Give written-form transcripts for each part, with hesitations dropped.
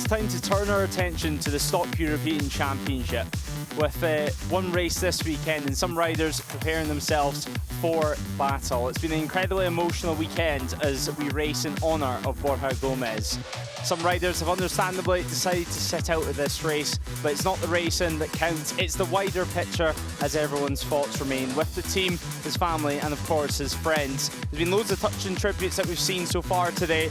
time to turn our attention to the Stock European Championship. With one race this weekend and some riders preparing themselves for battle. It's been an incredibly emotional weekend as we race in honour of Borja Gomez. Some riders have understandably decided to sit out of this race, but it's not the racing that counts, it's the wider picture as everyone's thoughts remain with the team, his family and of course his friends. There's been loads of touching tributes that we've seen so far today.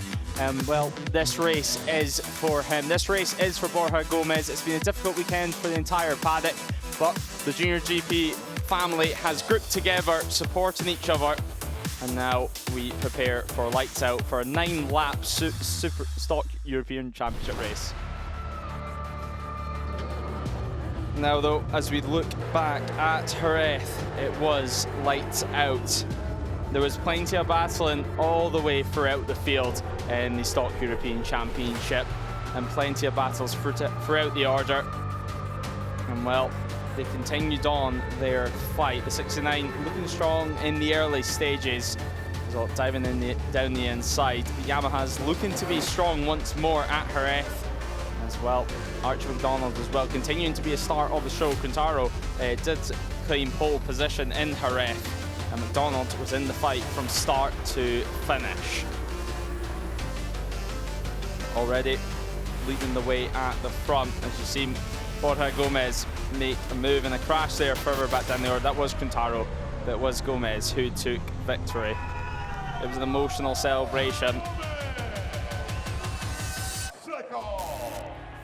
Well, this race is for him. This race is for Borja Gomez. It's been a difficult weekend for the entire paddock, but the JuniorGP family has grouped together, supporting each other, and now we prepare for lights out for a 9-lap Super Stock European Championship race. Now though, as we look back at Jerez, it was lights out. There was plenty of battling all the way throughout the field in the Stock European Championship, and plenty of battles throughout the order. And well, they continued on their fight. The 69 looking strong in the early stages, so diving down the inside. The Yamahas looking to be strong once more at Jerez as well. Archie McDonald as well, continuing to be a star of the show. Quintaro did claim pole position in Jerez, and McDonald was in the fight from start to finish. Already leading the way at the front, as you see Borja Gomez make a move and a crash there further back down the order. That was Quintaro, that was Gomez who took victory. It was an emotional celebration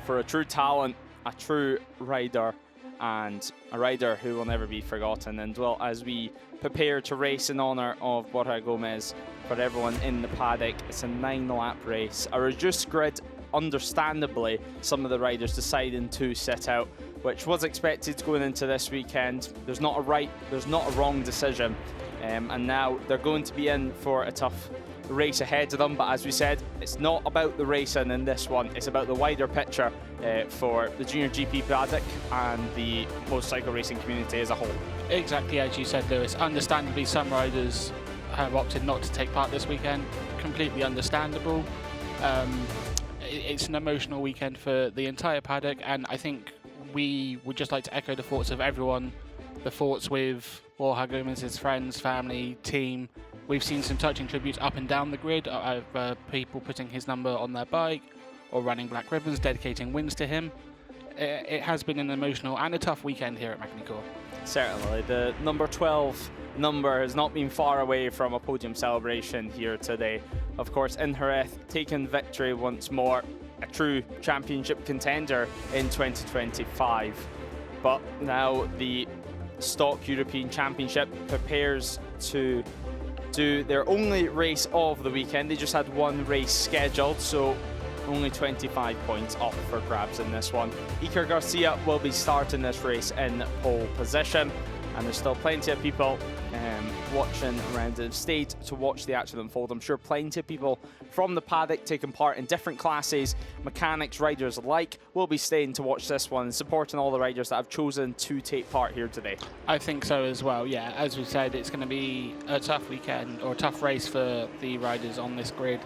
for a true talent, a true rider, and a rider who will never be forgotten. And well, as we prepare to race in honour of Borja Gomez, for everyone in the paddock, it's a 9-lap race. A reduced grid, understandably, some of the riders deciding to sit out, which was expected going into this weekend. There's not a right, there's not a wrong decision. And now they're going to be in for a tough race ahead of them, but as we said, it's not about the racing in this one, it's about the wider picture for the JuniorGP paddock and the motorcycle racing community as a whole. Exactly as you said, Lewis. Understandably, some riders have opted not to take part this weekend. Completely understandable. It's an emotional weekend for the entire paddock, and I think we would just like to echo the thoughts of everyone, the thoughts with Borja Gomez's friends, family, team. We've seen some touching tributes up and down the grid of people putting his number on their bike or running black ribbons, dedicating wins to him. It has been an emotional and a tough weekend here at Magny-Cours. Certainly. The number 12 number has not been far away from a podium celebration here today. Of course, in Jerez, taking victory once more, a true championship contender in 2025. But now the Stock European Championship prepares to do their only race of the weekend. They just had one race scheduled, so only 25 points up for grabs in this one. Iker Garcia will be starting this race in pole position, and there's still plenty of people watching around the stage to watch the action unfold. I'm sure plenty of people from the paddock taking part in different classes, mechanics, riders alike, will be staying to watch this one and supporting all the riders that have chosen to take part here today. I think so as well, yeah. As we said, it's going to be a tough weekend, or a tough race for the riders on this grid.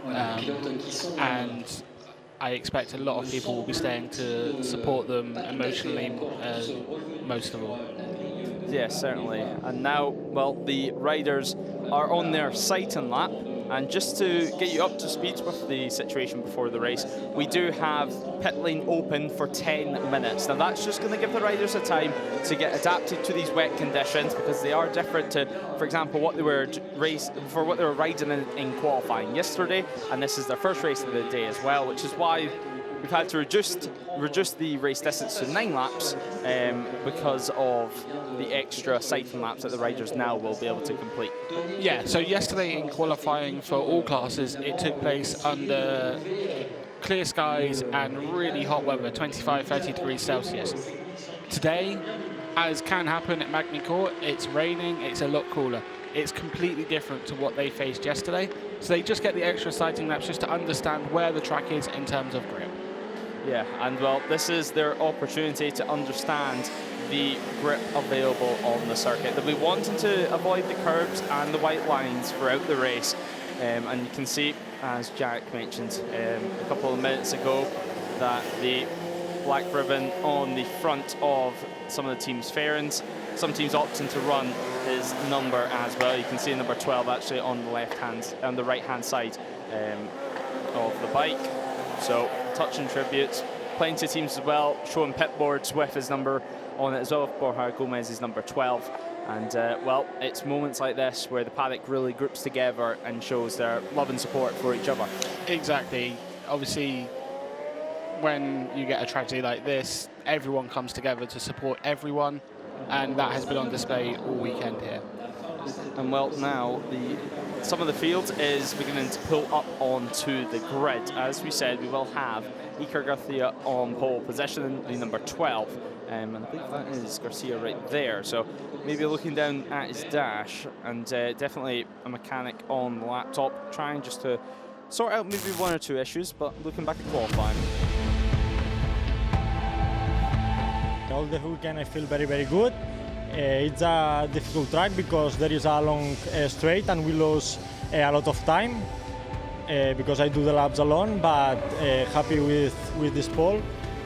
And I expect a lot of people will be staying to support them emotionally, most of all. Yes, certainly. And now, well, the riders are on their sighting lap. And just to get you up to speed with the situation before the race, we do have pit lane open for 10 minutes. Now that's just going to give the riders a time to get adapted to these wet conditions, because they are different to, for example, what they were riding in qualifying yesterday, and this is their first race of the day as well, which is why we've had to reduce the race distance to 9 laps because of the extra sighting laps that the riders now will be able to complete. Yeah, so yesterday in qualifying for all classes, it took place under clear skies and really hot weather, 25, 30 degrees Celsius. Today, as can happen at Magny-Cours, it's raining, it's a lot cooler. It's completely different to what they faced yesterday, so they just get the extra sighting laps just to understand where the track is in terms of grip. Yeah, and well, this is their opportunity to understand the grip available on the circuit. They'll be wanting to avoid the curves and the white lines throughout the race. And you can see, as Jack mentioned a couple of minutes ago, that the black ribbon on the front of some of the team's fairings. Some teams opting to run his number as well. You can see number 12 actually on the right hand side of the bike. So touching tributes. Plenty of teams as well showing pit boards with his number on it as well. Borja Gomez is number 12. And well, it's moments like this where the paddock really groups together and shows their love and support for each other. Exactly. Obviously, when you get a tragedy like this, everyone comes together to support everyone, and that has been on display all weekend here. And well, now some of the field is beginning to pull up onto the grid. As we said, we will have Iker Garcia on pole position, the number 12. And I believe that is Garcia right there. So maybe looking down at his dash, and definitely a mechanic on the laptop trying just to sort out maybe one or two issues, but looking back at qualifying. All the weekend I feel very, very good. It's a difficult track because there is a long straight and we lose a lot of time because I do the laps alone, but happy with this pole.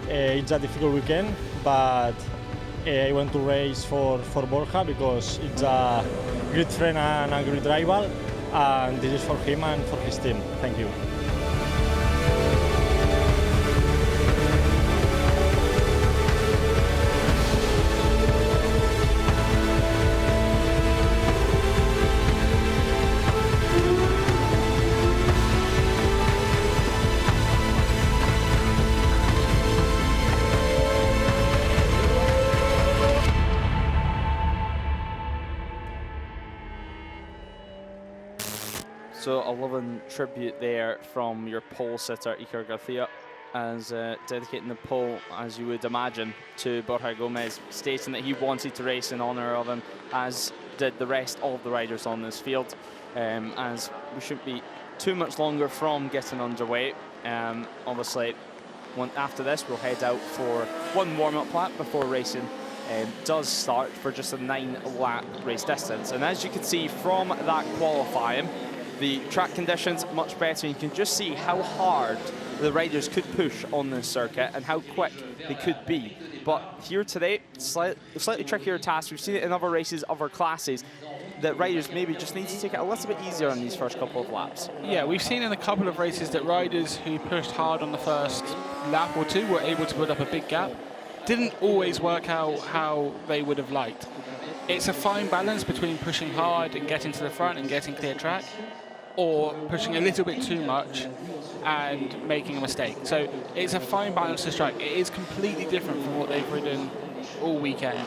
It's a difficult weekend, but I want to race for Borja because it's a great friend and a great rival, and this is for him and for his team. Thank you. So a loving tribute there from your pole sitter, Iker Garcia, as dedicating the pole, as you would imagine, to Borja Gomez, stating that he wanted to race in honour of him, as did the rest of the riders on this field. As we shouldn't be too much longer from getting underway. Obviously, after this, we'll head out for one warm-up lap before racing does start for just a 9-lap race distance. And as you can see from that qualifying, the track conditions much better. You can just see how hard the riders could push on this circuit and how quick they could be. But here today, slightly trickier task. We've seen it in other races, other classes, that riders maybe just need to take it a little bit easier on these first couple of laps. Yeah, we've seen in a couple of races that riders who pushed hard on the first lap or two were able to put up a big gap. Didn't always work out how they would have liked. It's a fine balance between pushing hard and getting to the front and getting clear track, or pushing a little bit too much and making a mistake. So it's a fine balance to strike. It is completely different from what they've ridden all weekend.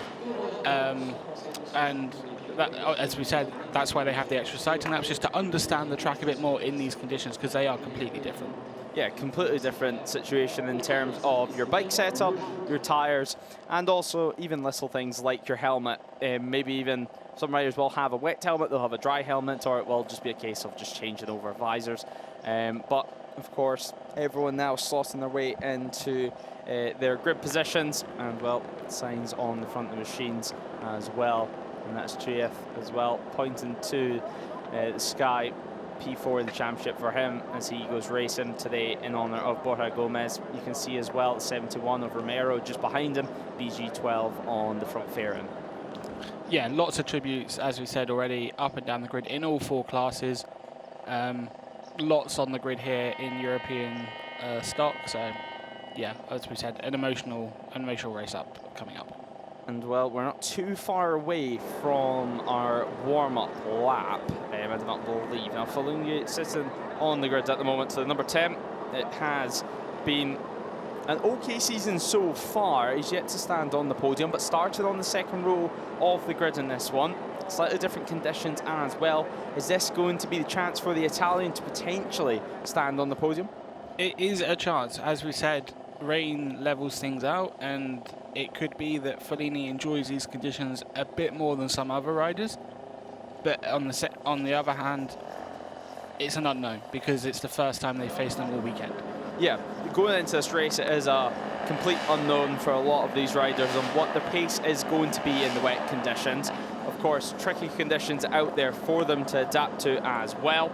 And that, as we said, that's why they have the extra sighting laps, just to understand the track a bit more in these conditions, because they are completely different. Yeah, completely different situation in terms of your bike setup, your tyres, and also even little things like your helmet. Maybe even some riders will have a wet helmet, they'll have a dry helmet, or it will just be a case of just changing over visors. But of course, everyone now slotting their way into their grid positions, and well, signs on the front of the machines as well. And that's Trieth as well, pointing to the sky. P4 in the championship for him as he goes racing today in honour of Borja Gomez. You can see as well 71 of Romero just behind him, BG12 on the front fairing. Yeah, lots of tributes, as we said already, up and down the grid in all four classes. Lots on the grid here in European stock. So, yeah, as we said, an emotional race up coming up. And well, we're not too far away from our warm-up lap, I do not believe. Now, Falungi sitting on the grid at the moment, so the number 10, it has been an okay season so far. He's yet to stand on the podium, but started on the second row of the grid in this one. Slightly different conditions as well. Is this going to be the chance for the Italian to potentially stand on the podium? It is a chance. As we said, rain levels things out, and it could be that Fellini enjoys these conditions a bit more than some other riders. But on the other hand, it's an unknown because it's the first time they faced them all weekend. Yeah, going into this race, it is a complete unknown for a lot of these riders on what the pace is going to be in the wet conditions. Of course, tricky conditions out there for them to adapt to as well.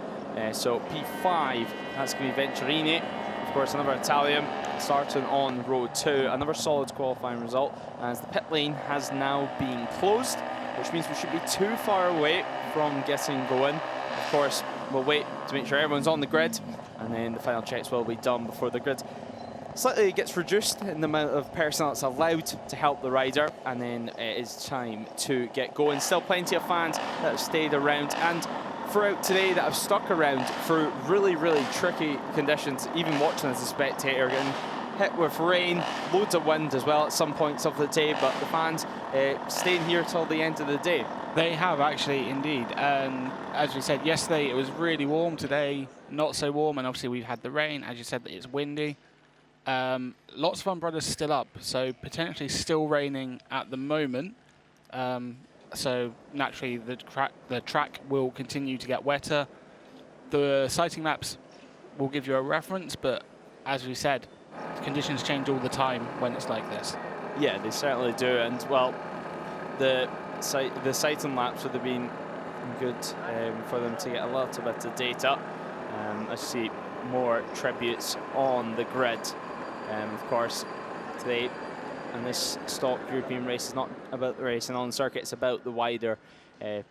So P5, that's going to be Venturini. Of course, another Italian. starting on row 2. Another solid qualifying result, as the pit lane has now been closed, which means we should be too far away from getting going. Of course, we'll wait to make sure everyone's on the grid, and then the final checks will be done before the grid slightly gets reduced in the amount of personnel that's allowed to help the rider, and then it is time to get going. Still plenty of fans that have stayed around and throughout today that have stuck around through really, really tricky conditions, even watching as a spectator, getting hit with rain, loads of wind as well at some points of the day, but the fans staying here till the end of the day. They have actually, indeed. As we said yesterday, it was really warm. Today, not so warm, and obviously we've had the rain. As you said, it's windy. Lots of umbrellas still up, so potentially still raining at the moment. So naturally the track will continue to get wetter. The sighting maps will give you a reference, but as we said, conditions change all the time when it's like this. Yeah, they certainly do, and well, the sighting maps would have been good for them to get a little bit of data. I see more tributes on the grid. Of course, today, and this stock European race is not about the racing on the circuit, it's about the wider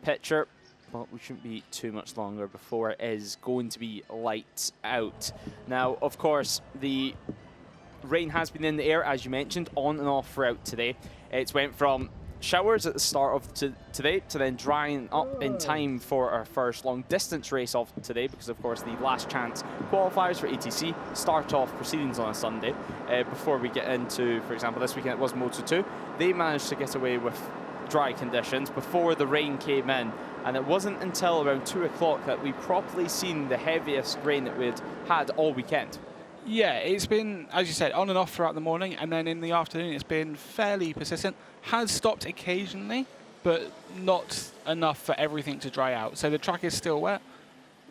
picture. But we shouldn't be too much longer before it is going to be lights out. Now, of course, the rain has been in the air, as you mentioned, on and off throughout today. It's went from showers at the start of today to then drying up in time for our first long distance race of today, because of course the last chance qualifiers for ATC start off proceedings on a Sunday. Before we get into, for example, this weekend it was Moto2, they managed to get away with dry conditions before the rain came in, and it wasn't until around 2 o'clock that we properly seen the heaviest rain that we'd had all weekend. Yeah, it's been, as you said, on and off throughout the morning, and then in the afternoon it's been fairly persistent. Has stopped occasionally, but not enough for everything to dry out. So the track is still wet.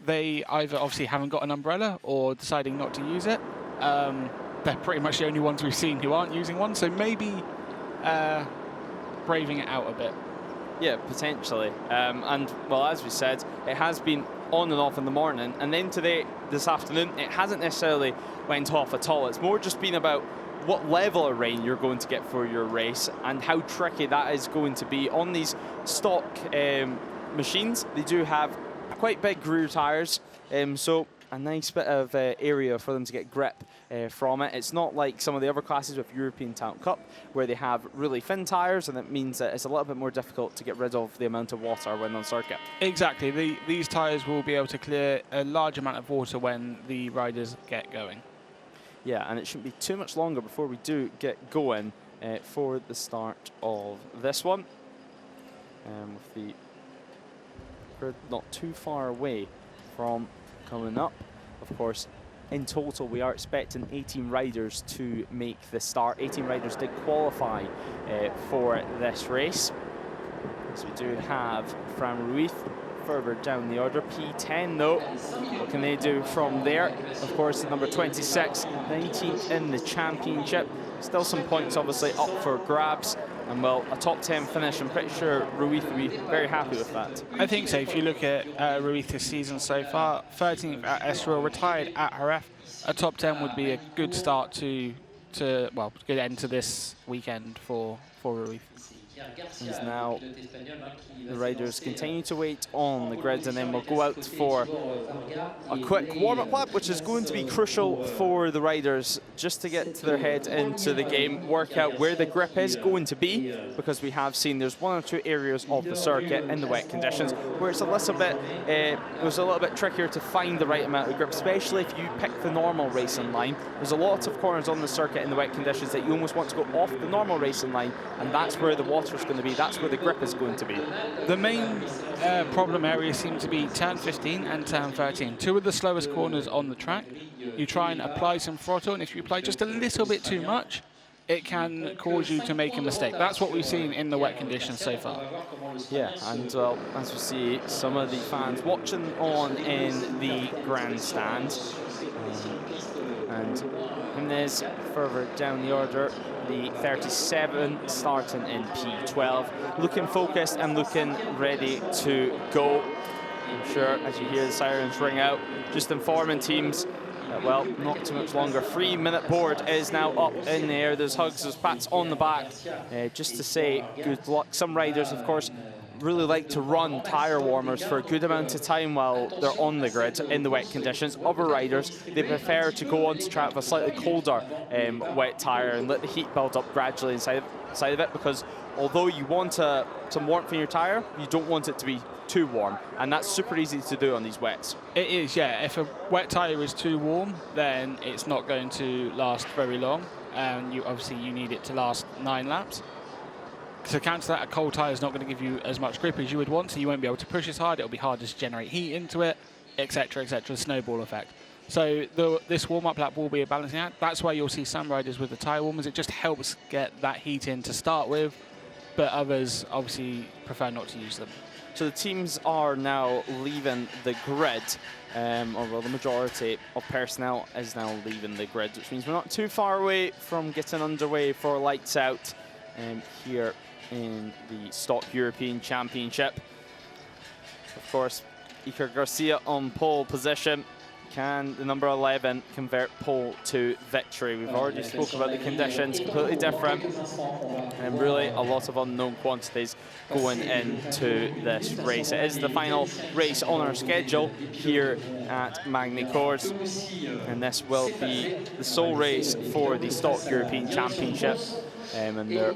They either obviously haven't got an umbrella or deciding not to use it. They're pretty much the only ones we've seen who aren't using one, so maybe braving it out a bit. Yeah, potentially. And, well, as we said, it has been on and off in the morning, and then today, this afternoon, it hasn't necessarily went off at all. It's more just been about what level of rain you're going to get for your race and how tricky that is going to be. On these stock machines, they do have quite big rear tyres, so a nice bit of area for them to get grip from it. It's not like some of the other classes with European Talent Cup where they have really thin tyres, and it means that it's a little bit more difficult to get rid of the amount of water when on circuit. Exactly. These tyres will be able to clear a large amount of water when the riders get going. Yeah, and it shouldn't be too much longer before we do get going for the start of this one. With the grid not too far away from coming up. Of course, in total, we are expecting 18 riders to make the start. 18 riders did qualify for this race. So we do have Fran Ruiz further down the order. P10 though, what can they do from there? Of course, number 26, 19th in the championship. Still some points obviously up for grabs. And well, a top 10 finish, I'm pretty sure Ruiz will be very happy with that. I think so. If you look at Ruiz this season so far, 13th at Estoril, retired at Jerez, a top 10 would be a good start to well, good end to this weekend for Ruiz. As now the riders continue to wait on the grid, and then we'll go out for a quick warm-up lap, which is going to be crucial for the riders just to get their head into the game, work out where the grip is going to be, because we have seen there's 1 or 2 areas of the circuit in the wet conditions where it's a little bit it was a little bit trickier to find the right amount of grip, especially if you pick the normal racing line. There's a lot of corners on the circuit in the wet conditions that you almost want to go off the normal racing line, and that's where the water is going to be, that's where the grip is going to be. The main problem areas seem to be turn 15 and turn 13, 2 of the slowest corners on the track. You try and apply some throttle, and if you apply just a little bit too much, it can cause you to make a mistake. That's what we've seen in the wet conditions so far. Yeah, and well, as we see some of the fans watching on in the grandstand, and Jimenez further down the order, the 37 starting in P12, looking focused and looking ready to go. I'm sure as you hear the sirens ring out, just informing teams Well, not too much longer. 3-minute board is now up in the air. There's hugs, there's pats on the back, just to say good luck. Some riders, of course, really like to run tyre warmers for a good amount of time while they're on the grid in the wet conditions. Other riders, they prefer to go on to track with a slightly colder wet tyre and let the heat build up gradually inside of it, because although you want some warmth in your tyre, you don't want it to be too warm, and that's super easy to do on these wets. It is, yeah. If a wet tyre is too warm, then it's not going to last very long, and obviously you need it to last 9 laps. To counter that, a cold tyre is not going to give you as much grip as you would want, so you won't be able to push as hard. It'll be harder to generate heat into it, etc., etc. Snowball effect. So this warm-up lap will be a balancing act. That's why you'll see some riders with the tyre warmers. It just helps get that heat in to start with, but others obviously prefer not to use them. So the teams are now leaving the grid, or well, the majority of personnel is now leaving the grid, which means we're not too far away from getting underway for lights out here in the Stock European Championship. Of course, Iker Garcia on pole position. Can the number 11 convert pole to victory? We've already spoke about the conditions, completely different, and really a lot of unknown quantities going into this race. It is the final race on our schedule here at Magny-Cours, and this will be the sole race for the Stock European Championship, and their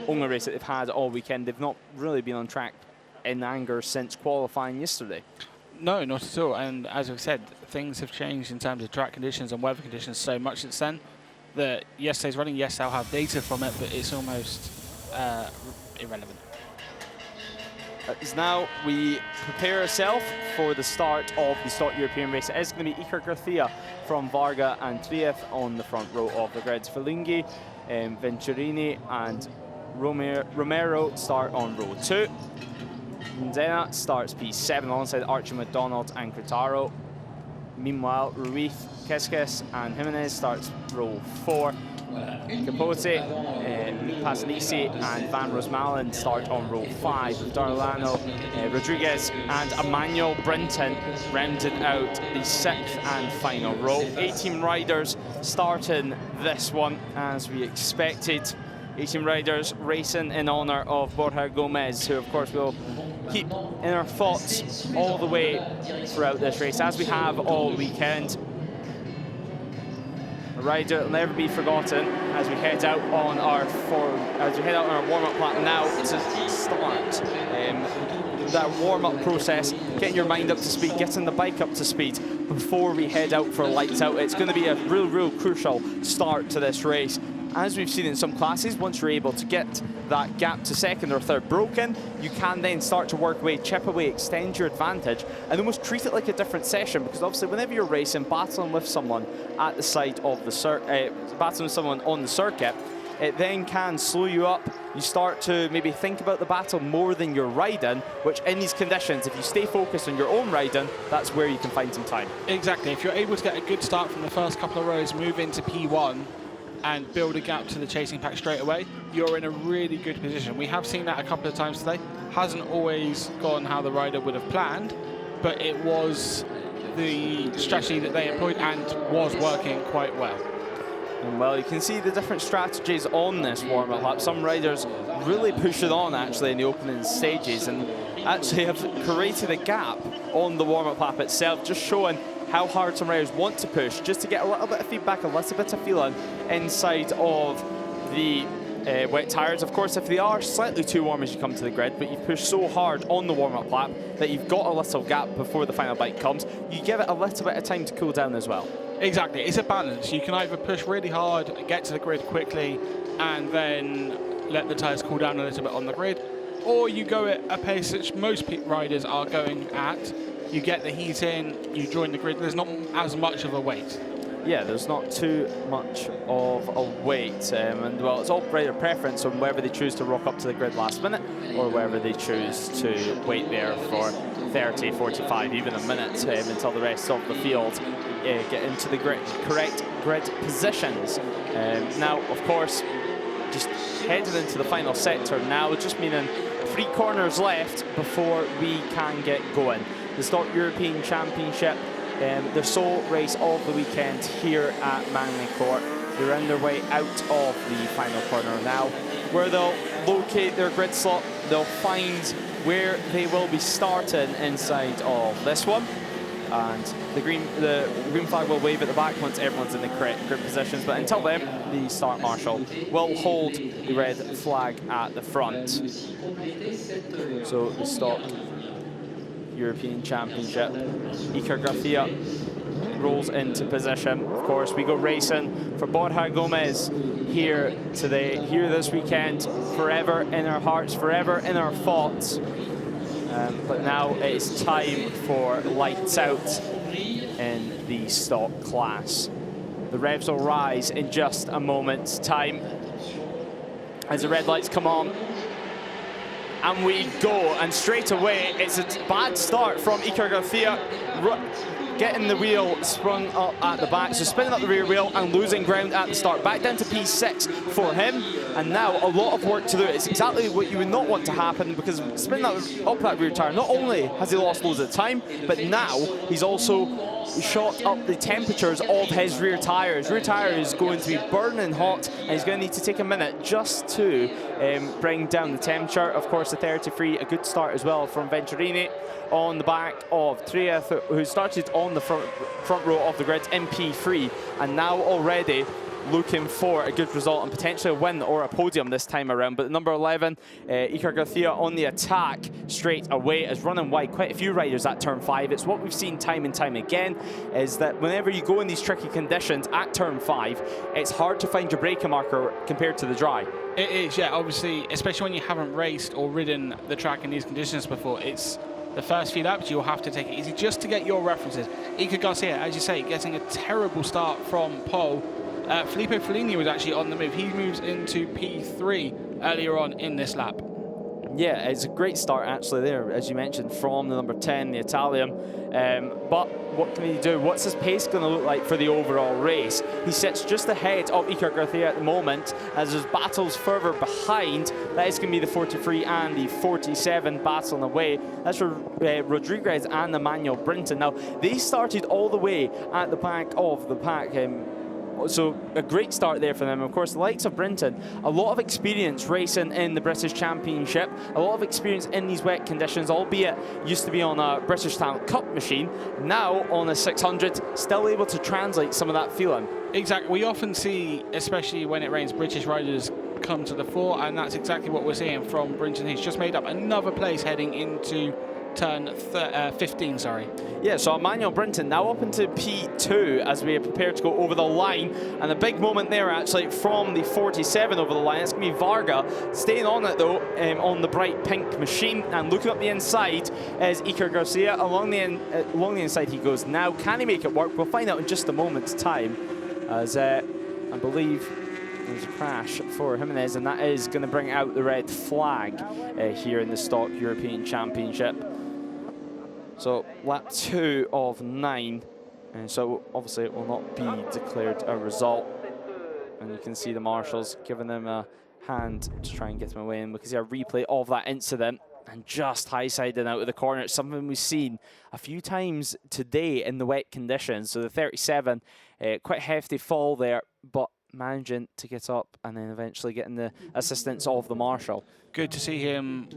only race that they've had all weekend. They've not really been on track in anger since qualifying yesterday. No, not at all. And as I've said, things have changed in terms of track conditions and weather conditions so much since then that yesterday's running, yes, they'll have data from it, but it's almost irrelevant. As now we prepare ourselves for the start of the Stock European race. It is going to be Iker Garcia from Varga and Trief on the front row of the grids. Filinghi, Venturini and Romero start on row 2. Ndena starts P7 alongside Archie McDonald and Cretaro. Meanwhile, Ruiz, Keskes and Jimenez starts row 4. Capote, Pasanisi and Van Rosmalen start on row 5. Darlano, Rodriguez and Emmanuel Brinton rounded out the 6th and final row. 18 riders starting this one as we expected. 18 riders racing in honour of Borja Gomez, who of course will keep in our thoughts all the way throughout this race, as we have all weekend. A rider will never be forgotten as we head out on our warm-up lap now to start that warm-up process, getting your mind up to speed, getting the bike up to speed before we head out for lights out. It's going to be a real crucial start to this race. As we've seen in some classes, once you're able to get that gap to second or third broken, you can then start to work away, chip away, extend your advantage, and almost treat it like a different session, because obviously whenever you're racing, battling with someone at the side of the battling with someone on the circuit, it then can slow you up. You start to maybe think about the battle more than you're riding, which in these conditions, if you stay focused on your own riding, that's where you can find some time. Exactly. If you're able to get a good start from the first couple of rows, move into P1, and build a gap to the chasing pack straight away, you're in a really good position. We have seen that a couple of times today. Hasn't always gone how the rider would have planned, but it was the strategy that they employed and was working quite well. And well, you can see the different strategies on this warm-up lap. Some riders really push it on actually in the opening stages and actually have created a gap on the warm-up lap itself, just showing how hard some riders want to push, just to get a little bit of feedback, a little bit of feeling inside of the wet tyres. Of course, if they are slightly too warm as you come to the grid, but you've pushed so hard on the warm-up lap that you've got a little gap before the final bike comes, you give it a little bit of time to cool down as well. Exactly, it's a balance. You can either push really hard, get to the grid quickly, and then let the tyres cool down a little bit on the grid, or you go at a pace which most riders are going at. You get the heat in, you join the grid, there's not as much of a wait. Yeah, there's not too much of a wait, and well, it's all rider preference on whether they choose to rock up to the grid last minute or whether they choose to wait there for 30, 45, even a minute until the rest of the field get into the correct grid positions. Now, of course, just heading into the final sector now, just meaning 3 corners left before we can get going. The Stock European Championship their sole race of the weekend here at Magny-Cours. They're on their way out of the final corner now, where they'll locate their grid slot. They'll find where they will be starting inside of this one. And the green flag will wave at the back once everyone's in the correct grid positions. But until then, the start marshal will hold the red flag at the front. So the stock European Championship, Iker Garcia rolls into position. Of course, we go racing for Borja Gomez here today, here this weekend, forever in our hearts, forever in our thoughts. But now it's time for lights out in the stock class. The revs will rise in just a moment's time as the red lights come on. And we go, and straight away, it's a bad start from Iker Garcia, getting the wheel sprung up at the back, so spinning up the rear wheel and losing ground at the start. Back down to P6 for him, and now a lot of work to do. It's exactly what you would not want to happen, because spinning up that rear tyre, not only has he lost loads of time, but now he's also shot up the temperatures of his rear tyre. His rear tyre is going to be burning hot, and he's going to need to take a minute just to bring down the temperature. Of course, the 33, a good start as well from Venturini on the back of Treya, who started on the front row of the grid in P3, and now already looking for a good result and potentially a win or a podium this time around. But number 11, Iker Garcia on the attack straight away, is running wide. Quite a few riders at turn 5. It's what we've seen time and time again, is that whenever you go in these tricky conditions at turn 5, it's hard to find your braking marker compared to the dry. It is, yeah, obviously, especially when you haven't raced or ridden the track in these conditions before. It's the first few laps, you'll have to take it easy just to get your references. Iker Garcia, as you say, getting a terrible start from pole. Filippo Follini was actually on the move. He moves into P3 earlier on in this lap. Yeah, it's a great start actually there, as you mentioned, from the number 10, the Italian. But what can he do? What's his pace going to look like for the overall race? He sits just ahead of Iker Garcia at the moment, as his battles further behind. That is going to be the 43 and the 47 battling away. That's for Rodriguez and Emmanuel Brinton. Now, they started all the way at the back of the pack. So a great start there for them. Of course, the likes of Brinton, a lot of experience racing in the British Championship, a lot of experience in these wet conditions, albeit used to be on a British Talent Cup machine, now on a 600, still able to translate some of that feeling. Exactly. We often see, especially when it rains, British riders come to the fore, and that's exactly what we're seeing from Brinton. He's just made up another place heading into turn 15, sorry. Yeah, so Emmanuel Brinton now up into P2 as we are prepared to go over the line. And a big moment there actually from the 47 over the line. It's going to be Varga staying on it though, on the bright pink machine. And looking up the inside is Iker Garcia. Along the inside he goes now. Can he make it work? We'll find out in just a moment's time, as I believe there's a crash for Jimenez, and that is going to bring out the red flag here in the Stock European Championship. So lap 2 of 9, and so obviously it will not be declared a result. And you can see the marshals giving them a hand to try and get them away, and we can see a replay of that incident. And just high-siding out of the corner. It's something we've seen a few times today in the wet conditions. So the 37, quite hefty fall there, but managing to get up and then eventually getting the assistance of the marshal. Good to see him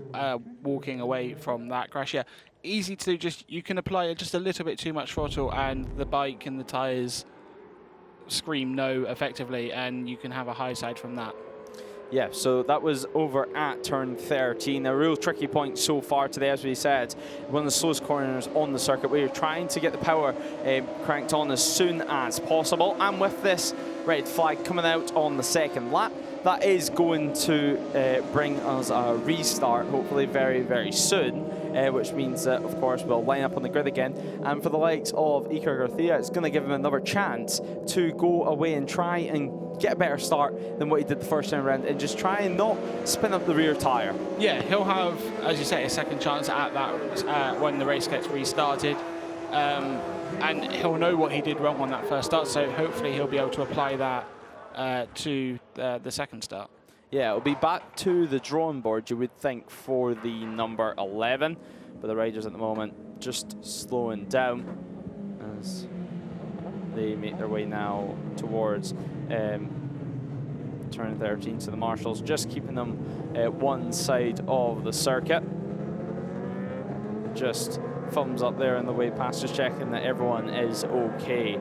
walking away from that crash. Yeah, easy to do. Just you can apply just a little bit too much throttle, and the bike and the tyres scream no effectively, and you can have a high side from that. Yeah, so that was over at turn 13. A real tricky point so far today, as we said. One of the slowest corners on the circuit. We're trying to get the power cranked on as soon as possible. And with this red flag coming out on the second lap, that is going to bring us a restart, hopefully very, very soon. Which means that, of course, we'll line up on the grid again. And for the likes of Iker Garcia, it's going to give him another chance to go away and try and get a better start than what he did the first time around, and just try and not spin up the rear tyre. Yeah, he'll have, as you say, a second chance at that when the race gets restarted. And he'll know what he did wrong on that first start, so hopefully he'll be able to apply that to the second start. Yeah, it'll be back to the drawing board, you would think, for the number 11. But the riders at the moment just slowing down. as they make their way now towards turn 13 to the marshals, just keeping them one side of the circuit. Just thumbs up there on the way past, just checking that everyone is okay.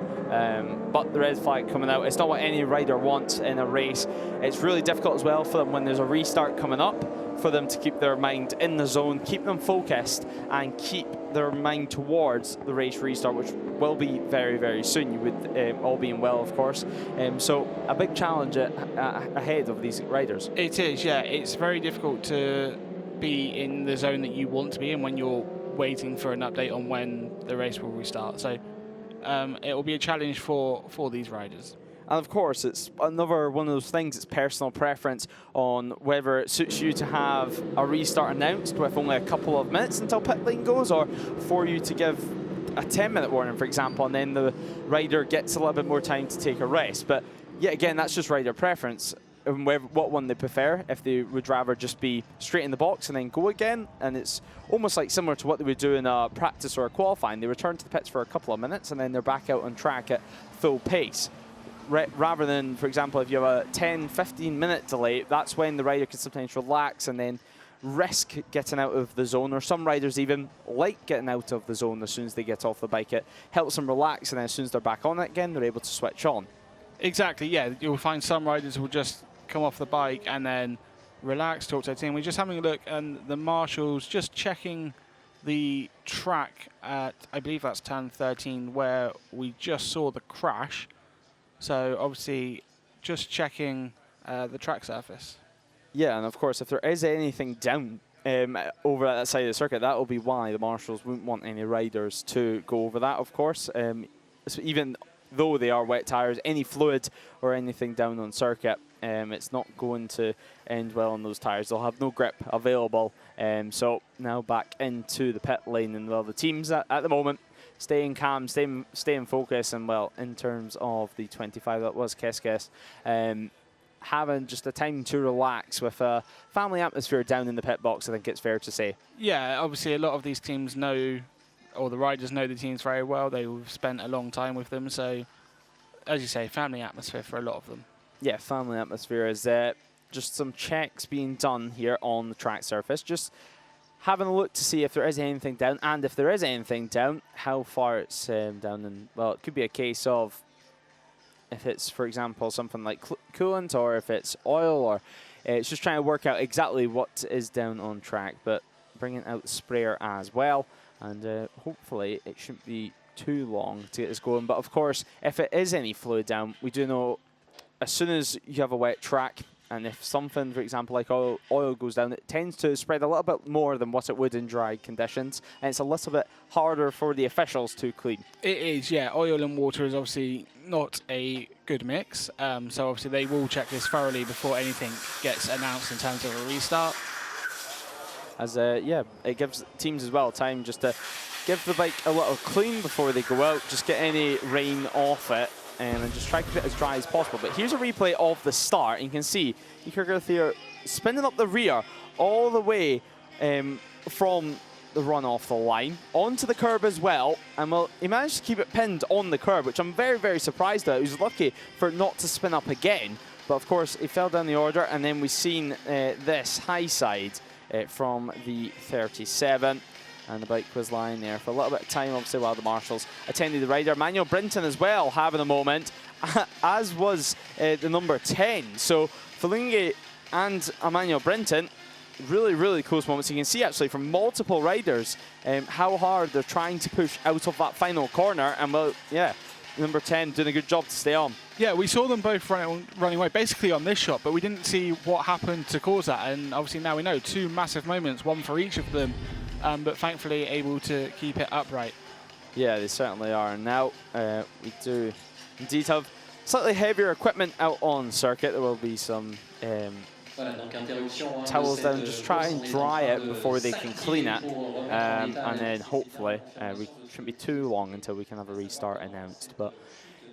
But the red flag coming out, it's not what any rider wants in a race. It's really difficult as well for them when there's a restart coming up, for them to keep their mind in the zone, keep them focused, and keep their mind towards the race restart, which will be very, very soon, you would all being well, of course. So a big challenge ahead of these riders. It is, yeah. It's very difficult to be in the zone that you want to be in when you're waiting for an update on when the race will restart. So it will be a challenge for these riders. And of course, it's another one of those things, it's personal preference on whether it suits you to have a restart announced with only a couple of minutes until pit lane goes, or for you to give a 10-minute warning, for example, and then the rider gets a little bit more time to take a rest. But yeah, again, that's just rider preference, and what one they prefer, if they would rather just be straight in the box and then go again. And it's almost like similar to what they would do in a practice or a qualifying. They return to the pits for a couple of minutes and then they're back out on track at full pace. Rather than, for example, if you have a 10-15 minute delay, that's when the rider can sometimes relax and then risk getting out of the zone, or some riders even like getting out of the zone as soon as they get off the bike. It helps them relax, and then as soon as they're back on it again, they're able to switch on. Exactly, yeah. You'll find some riders who will just come off the bike and then relax, talk to their team. We're just having a look, and the marshals just checking the track at, I believe that's turn 13, where we just saw the crash. So obviously just checking the track surface. Yeah, and of course, if there is anything down over at that side of the circuit, that will be why the marshals wouldn't want any riders to go over that, of course. So even though they are wet tyres, any fluid or anything down on circuit, it's not going to end well on those tyres. They'll have no grip available. So now back into the pit lane, and well, the teams at the moment staying calm, staying focused, and well, in terms of the 25 that was Keskes, having just a time to relax with a family atmosphere down in the pit box, I think it's fair to say. Yeah, obviously a lot of these teams know, or the riders know the teams very well. They've spent a long time with them, so as you say, family atmosphere for a lot of them. Yeah, family atmosphere is just some checks being done here on the track surface, just having a look to see if there is anything down, and if there is anything down, how far it's down. And well, it could be a case of if it's, for example, something like coolant, or if it's oil, or it's just trying to work out exactly what is down on track, but bringing out the sprayer as well. And hopefully it shouldn't be too long to get this going. But of course, if it is any fluid down, we do know as soon as you have a wet track, and if something, for example, like oil goes down, it tends to spread a little bit more than what it would in dry conditions, and it's a little bit harder for the officials to clean. It is, yeah. Oil and water is obviously not a good mix, so obviously they will check this thoroughly before anything gets announced in terms of a restart. As yeah, it gives teams as well time just to give the bike a little clean before they go out, just get any rain off it, and just try to keep it as dry as possible. But here's a replay of the start. You can see Iker spinning up the rear all the way from the run off the line onto the curb as well. And well, he managed to keep it pinned on the curb, which I'm very, very surprised at. He was lucky for it not to spin up again. But of course, he fell down the order, and then we've seen this high side from the 37. And the bike was lying there for a little bit of time, obviously, while the marshals attended the rider. Manuel Brinton as well having a moment, as was the number 10. So Felingi and Emmanuel Brinton, really, really close moments. You can see actually from multiple riders how hard they're trying to push out of that final corner. And well, yeah, number 10 doing a good job to stay on. Yeah, we saw them both running away basically on this shot, but we didn't see what happened to cause that. And obviously now we know, two massive moments, one for each of them. But thankfully able to keep it upright. Yeah, they certainly are. And now we do indeed have slightly heavier equipment out on circuit. There will be some towels down, just try and dry it before they can clean it. And then hopefully we shouldn't be too long until we can have a restart announced. But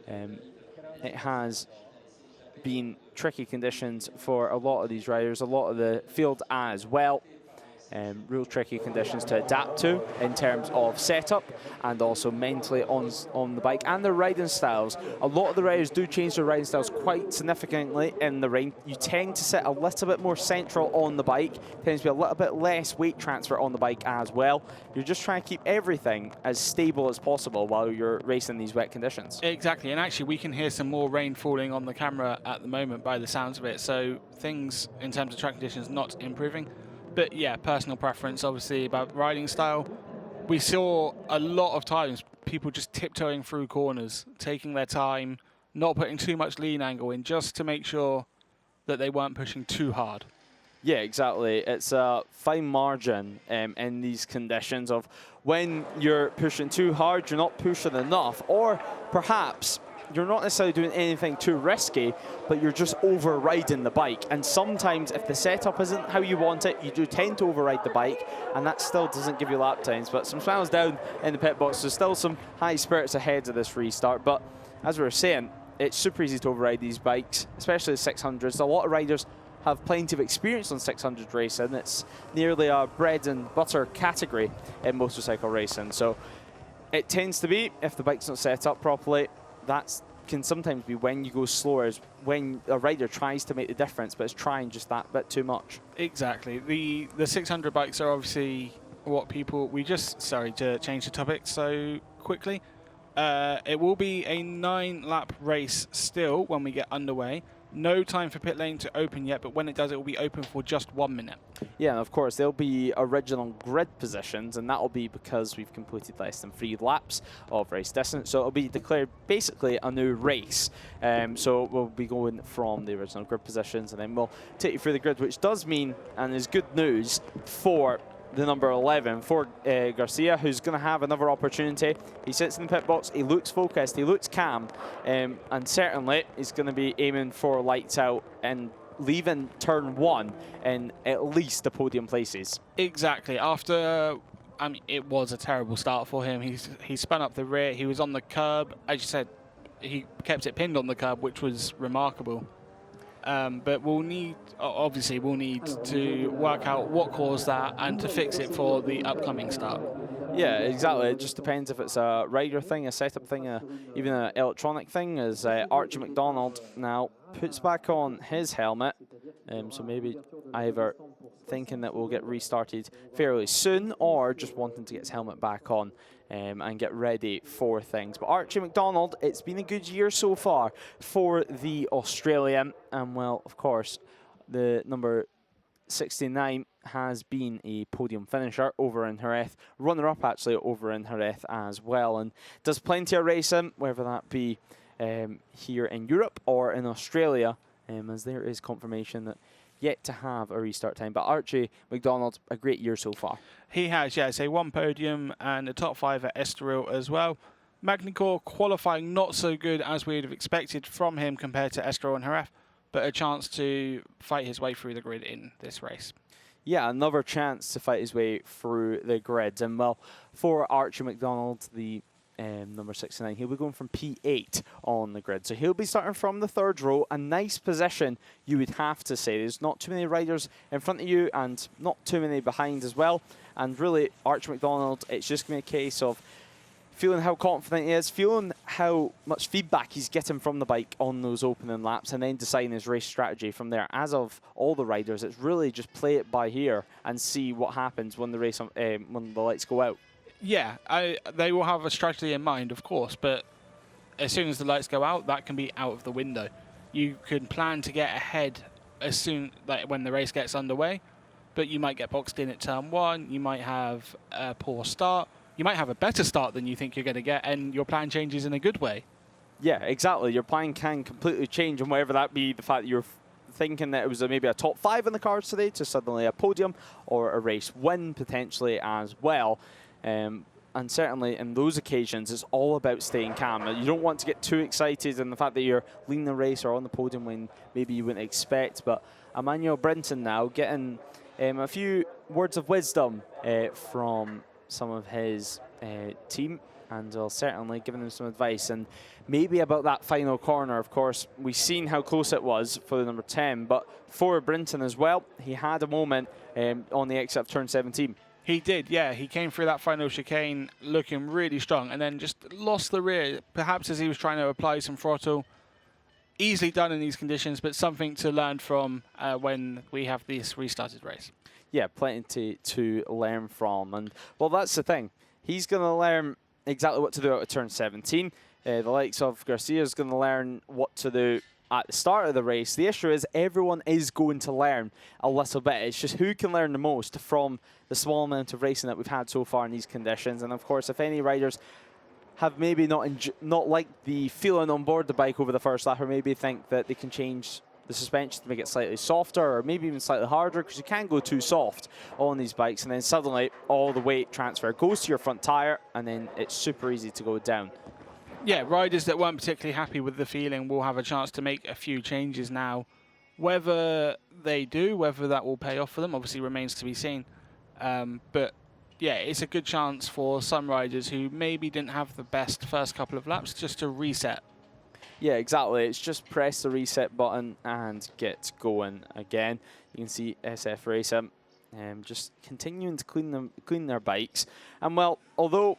it has been tricky conditions for a lot of these riders, a lot of the field as well. real tricky conditions to adapt to in terms of setup and also mentally on the bike and their riding styles. A lot of the riders do change their riding styles quite significantly in the rain. You tend to sit a little bit more central on the bike, tends to be a little bit less weight transfer on the bike as well. You're just trying to keep everything as stable as possible while you're racing these wet conditions. Exactly, and actually we can hear some more rain falling on the camera at the moment by the sounds of it, so things in terms of track conditions not improving. But yeah, personal preference, obviously, about riding style. We saw a lot of times people just tiptoeing through corners, taking their time, not putting too much lean angle in, just to make sure that they weren't pushing too hard. Yeah, exactly. It's a fine margin in these conditions of when you're pushing too hard, you're not pushing enough, or perhaps you're not necessarily doing anything too risky, but you're just overriding the bike. And sometimes if the setup isn't how you want it, you do tend to override the bike, and that still doesn't give you lap times. But some smiles down in the pit box, there's still some high spirits ahead of this restart. But as we were saying, it's super easy to override these bikes, especially the 600s. A lot of riders have plenty of experience on 600 racing. It's nearly a bread and butter category in motorcycle racing. So it tends to be, if the bike's not set up properly, that can sometimes be when you go slower, is when a rider tries to make the difference, but is trying just that bit too much. Exactly. The 600 bikes are obviously what people... Sorry to change the topic so quickly. It will be a 9-lap race still when we get underway. No time for pit lane to open yet, but when it does, it will be open for just 1 minute. Yeah, and of course, there'll be original grid positions, and that'll be because we've completed less than 3 laps of race distance. So it'll be declared basically a new race. So we'll be going from the original grid positions, and then we'll take you through the grid, which does mean, and is good news for the number 11 for Garcia, who's going to have another opportunity. He sits in the pit box, he looks focused, he looks calm, and certainly he's going to be aiming for lights out and leaving turn 1 in at least the podium places. Exactly. After, I mean, it was a terrible start for him. He spun up the rear, he was on the curb. As you said, he kept it pinned on the curb, which was remarkable. But we'll need to work out what caused that and to fix it for the upcoming start. Yeah, exactly. It just depends if it's a rider thing, a setup thing, even an electronic thing, as Archie McDonald now puts back on his helmet. So maybe either thinking that we'll get restarted fairly soon or just wanting to get his helmet back on and get ready for things. But Archie McDonald, it's been a good year so far for the Australian. And well, of course, the number 69 has been a podium finisher over in Jerez, runner-up actually over in Jerez as well, and does plenty of racing, whether that be here in Europe or in Australia, as there is confirmation that yet to have a restart time. But Archie McDonald, a great year so far. He has, yeah, say 1 podium and a top 5 at Estoril as well. Magny-Cours qualifying not so good as we would have expected from him compared to Estoril and Jerez, but a chance to fight his way through the grid in this race. Yeah, another chance to fight his way through the grids. And well, for Archie McDonald, the number 69, he'll be going from P8 on the grid. So he'll be starting from the 3rd row, a nice position, you would have to say. There's not too many riders in front of you and not too many behind as well. And really, Archie McDonald, it's just going to be a case of feeling how confident he is, feeling how much feedback he's getting from the bike on those opening laps, and then deciding his race strategy from there. As of all the riders, it's really just play it by ear and see what happens when the race, when the lights go out. Yeah, they will have a strategy in mind, of course, but as soon as the lights go out, that can be out of the window. You can plan to get ahead as soon, like when the race gets underway, but you might get boxed in at turn 1, you might have a poor start, you might have a better start than you think you're going to get, and your plan changes in a good way. Yeah, exactly. Your plan can completely change, and whether that be the fact that you're thinking that it was maybe a top 5 in the cards today to suddenly a podium or a race win potentially as well. And certainly in those occasions, it's all about staying calm. You don't want to get too excited in the fact that you're leading the race or on the podium when maybe you wouldn't expect. But Emmanuel Brinton now getting a few words of wisdom from some of his team and certainly giving them some advice. And maybe about that final corner, of course, we've seen how close it was for the number 10, but for Brinton as well, he had a moment on the exit of turn 17. He did, yeah. He came through that final chicane looking really strong and then just lost the rear, perhaps as he was trying to apply some throttle. Easily done in these conditions, but something to learn from when we have this restarted race. Yeah, plenty to learn from. And, well, that's the thing. He's going to learn exactly what to do out of turn 17. The likes of Garcia is going to learn what to do at the start of the race. The issue is everyone is going to learn a little bit. It's just who can learn the most from the small amount of racing that we've had so far in these conditions. And, of course, if any riders have maybe not liked the feeling on board the bike over the first lap, or maybe think that they can change the suspension to make it slightly softer or maybe even slightly harder, because you can go too soft on these bikes and then suddenly all the weight transfer goes to your front tyre and then it's super easy to go down. Yeah, riders that weren't particularly happy with the feeling will have a chance to make a few changes now. Whether they do, whether that will pay off for them, obviously remains to be seen. But yeah, it's a good chance for some riders who maybe didn't have the best first couple of laps just to reset. Yeah, exactly. It's just press the reset button and get going again. You can see SF Racing just continuing to clean their bikes. And, well, although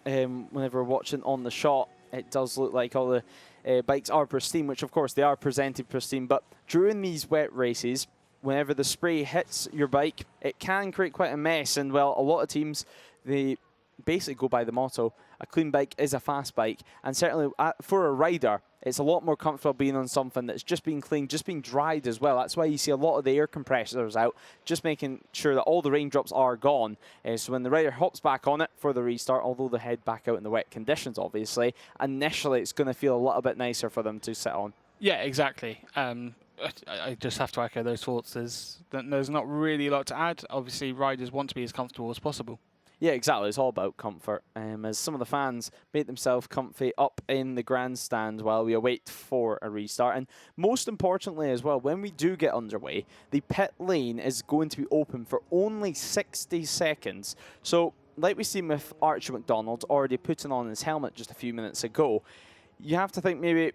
whenever we're watching on the shot, it does look like all the bikes are pristine, which, of course, they are presented pristine. But during these wet races, whenever the spray hits your bike, it can create quite a mess. And, well, a lot of teams, they basically go by the motto, a clean bike is a fast bike. And certainly for a rider, it's a lot more comfortable being on something that's just been cleaned, just being dried as well. That's why you see a lot of the air compressors out, just making sure that all the raindrops are gone. So when the rider hops back on it for the restart, although they head back out in the wet conditions, obviously, initially it's going to feel a little bit nicer for them to sit on. Yeah, exactly. I just have to echo those thoughts. There's not really a lot to add. Obviously, riders want to be as comfortable as possible. Yeah, exactly. It's all about comfort. As some of the fans make themselves comfy up in the grandstand while we await for a restart. And most importantly as well, when we do get underway, the pit lane is going to be open for only 60 seconds. So, like we've seen with Archie McDonald already putting on his helmet just a few minutes ago, you have to think maybe,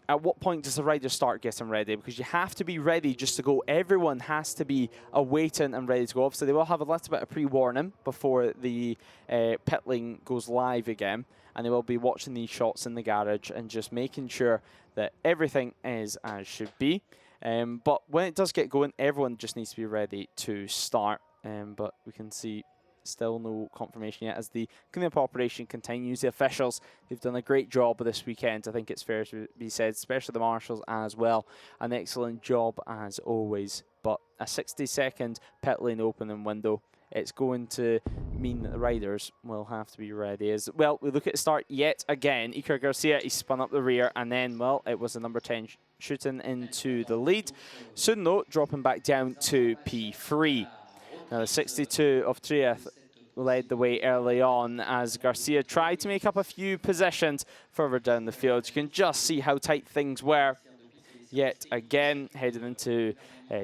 at what point does the rider start getting ready? Because you have to be ready just to go. Everyone has to be awaiting and ready to go. Obviously, they will have a little bit of pre-warning before the pit lane goes live again. And they will be watching these shots in the garage and just making sure that everything is as should be. But when it does get going, everyone just needs to be ready to start. But we can see still no confirmation yet as the cleanup operation continues. The officials, they've done a great job this weekend, I think it's fair to be said, especially the marshals as well. An excellent job as always. But a 60-second pit lane opening window, it's going to mean that the riders will have to be ready. As well, we look at the start yet again. Iker Garcia, he spun up the rear, and then, well, it was the number 10 shooting into the lead. Soon, though, dropping back down to P3. Now, the 62 of Trieth led the way early on as Garcia tried to make up a few positions further down the field. You can just see how tight things were. Yet again, heading into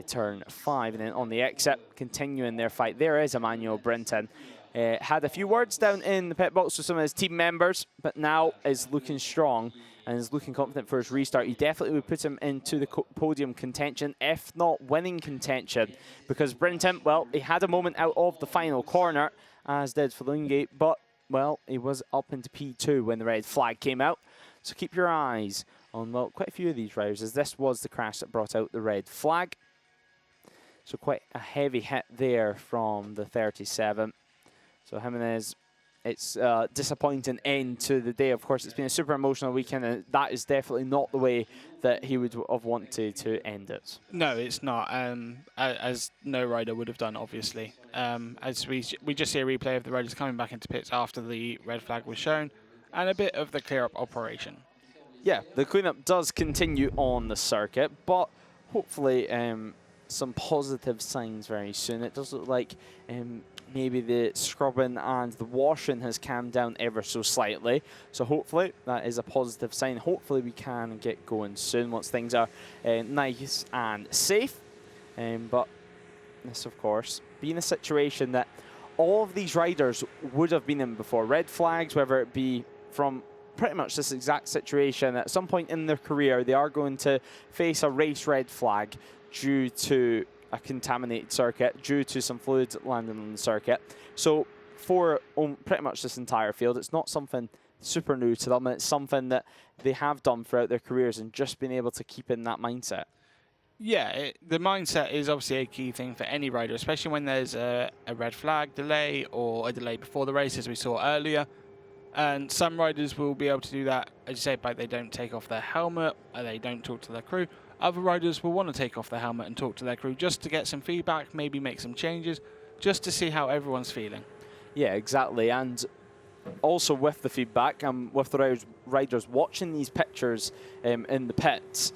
turn 5, and then on the exit, continuing their fight. There is Emmanuel Brinton. Had a few words down in the pit box with some of his team members, but now is looking strong and is looking confident for his restart. He definitely would put him into the podium contention, if not winning contention, because Brinton, well, he had a moment out of the final corner, as did Falungate, but, well, he was up into P2 when the red flag came out. So keep your eyes on, well, quite a few of these riders, as this was the crash that brought out the red flag. So quite a heavy hit there from the 37. So Jimenez, it's a disappointing end to the day. Of course, it's been a super emotional weekend, and that is definitely not the way that he would have wanted to end it. No, it's not, as no rider would have done, obviously. As we just see a replay of the riders coming back into pits after the red flag was shown, and a bit of the clear-up operation. Yeah, the cleanup does continue on the circuit, but hopefully some positive signs very soon. It does look like maybe the scrubbing and the washing has calmed down ever so slightly. So hopefully that is a positive sign. Hopefully we can get going soon once things are nice and safe. But this, of course, being a situation that all of these riders would have been in before. Red flags, whether it be from pretty much this exact situation, at some point in their career, they are going to face a race red flag due to a contaminated circuit, due to some fluid landing on the circuit. So for pretty much this entire field, it's not something super new to them. It's something that they have done throughout their careers and just been able to keep in that mindset. Yeah, the mindset is obviously a key thing for any rider, especially when there's a red flag delay or a delay before the race, as we saw earlier. And some riders will be able to do that, as you say, but they don't take off their helmet, or they don't talk to their crew. Other riders will want to take off their helmet and talk to their crew just to get some feedback, maybe make some changes, just to see how everyone's feeling. Yeah, exactly. And also with the feedback and with the riders watching these pictures in the pits,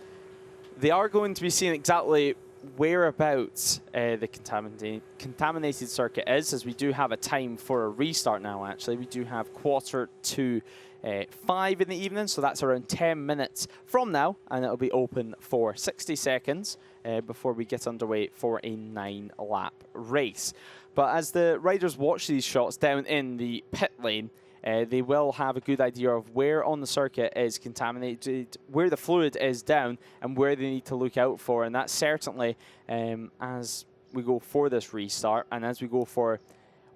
they are going to be seeing exactly whereabouts the contaminated circuit is, as we do have a time for a restart now. Actually, we do have 4:45 in the evening, so that's around 10 minutes from now, and it'll be open for 60 seconds before we get underway for a 9-lap race. But as the riders watch these shots down in the pit lane, they will have a good idea of where on the circuit is contaminated, where the fluid is down, and where they need to look out for. And that's certainly, as we go for this restart and as we go for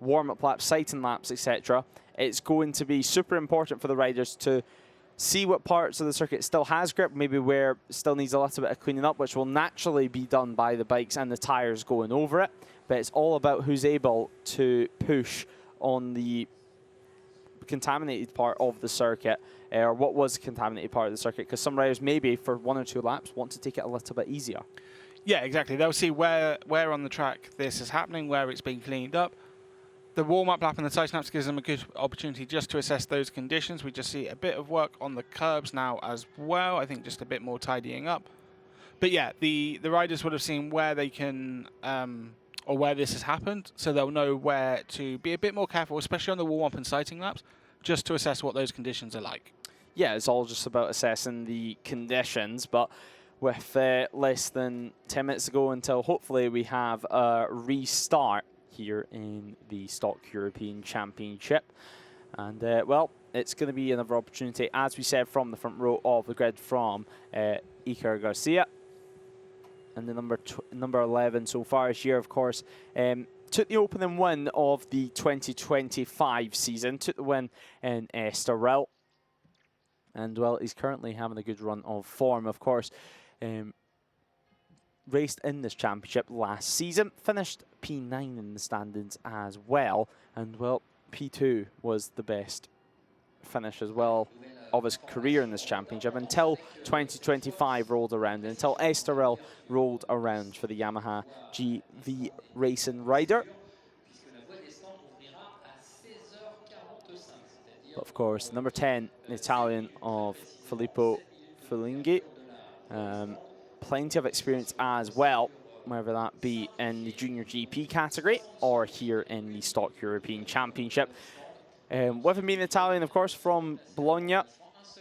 warm-up laps, sighting laps, etc., it's going to be super important for the riders to see what parts of the circuit still has grip, maybe where it still needs a little bit of cleaning up, which will naturally be done by the bikes and the tyres going over it. But it's all about who's able to push on the contaminated part of the circuit, or what was the contaminated part of the circuit, because some riders maybe for 1 or 2 laps want to take it a little bit easier. Yeah, exactly. They'll see where on the track this is happening, where it's being cleaned up. The warm-up lap and the sight laps gives them a good opportunity just to assess those conditions. We just see a bit of work on the curbs now as well. I think just a bit more tidying up. But yeah, the riders would have seen where they can, or where this has happened, so they'll know where to be a bit more careful, especially on the warm-up and sighting laps, just to assess what those conditions are like. Yeah, it's all just about assessing the conditions, but with less than 10 minutes to go until hopefully we have a restart here in the Stock European Championship. And, well, it's going to be another opportunity, as we said, from the front row of the grid from Iker Garcia. And the number 11 so far this year, of course, took the opening win of the 2025 season, took the win in Estoril. And, well, he's currently having a good run of form, of course. Raced in this championship last season, finished P9 in the standings as well. And, well, P2 was the best finish as well of his career in this championship until 2025 rolled around, and until Estoril rolled around for the Yamaha GV Racing rider. But of course, number 10, Italian of Filippo Fulinghi. Plenty of experience as well, whether that be in the Junior GP category or here in the Stock European Championship. With him being Italian, of course, from Bologna,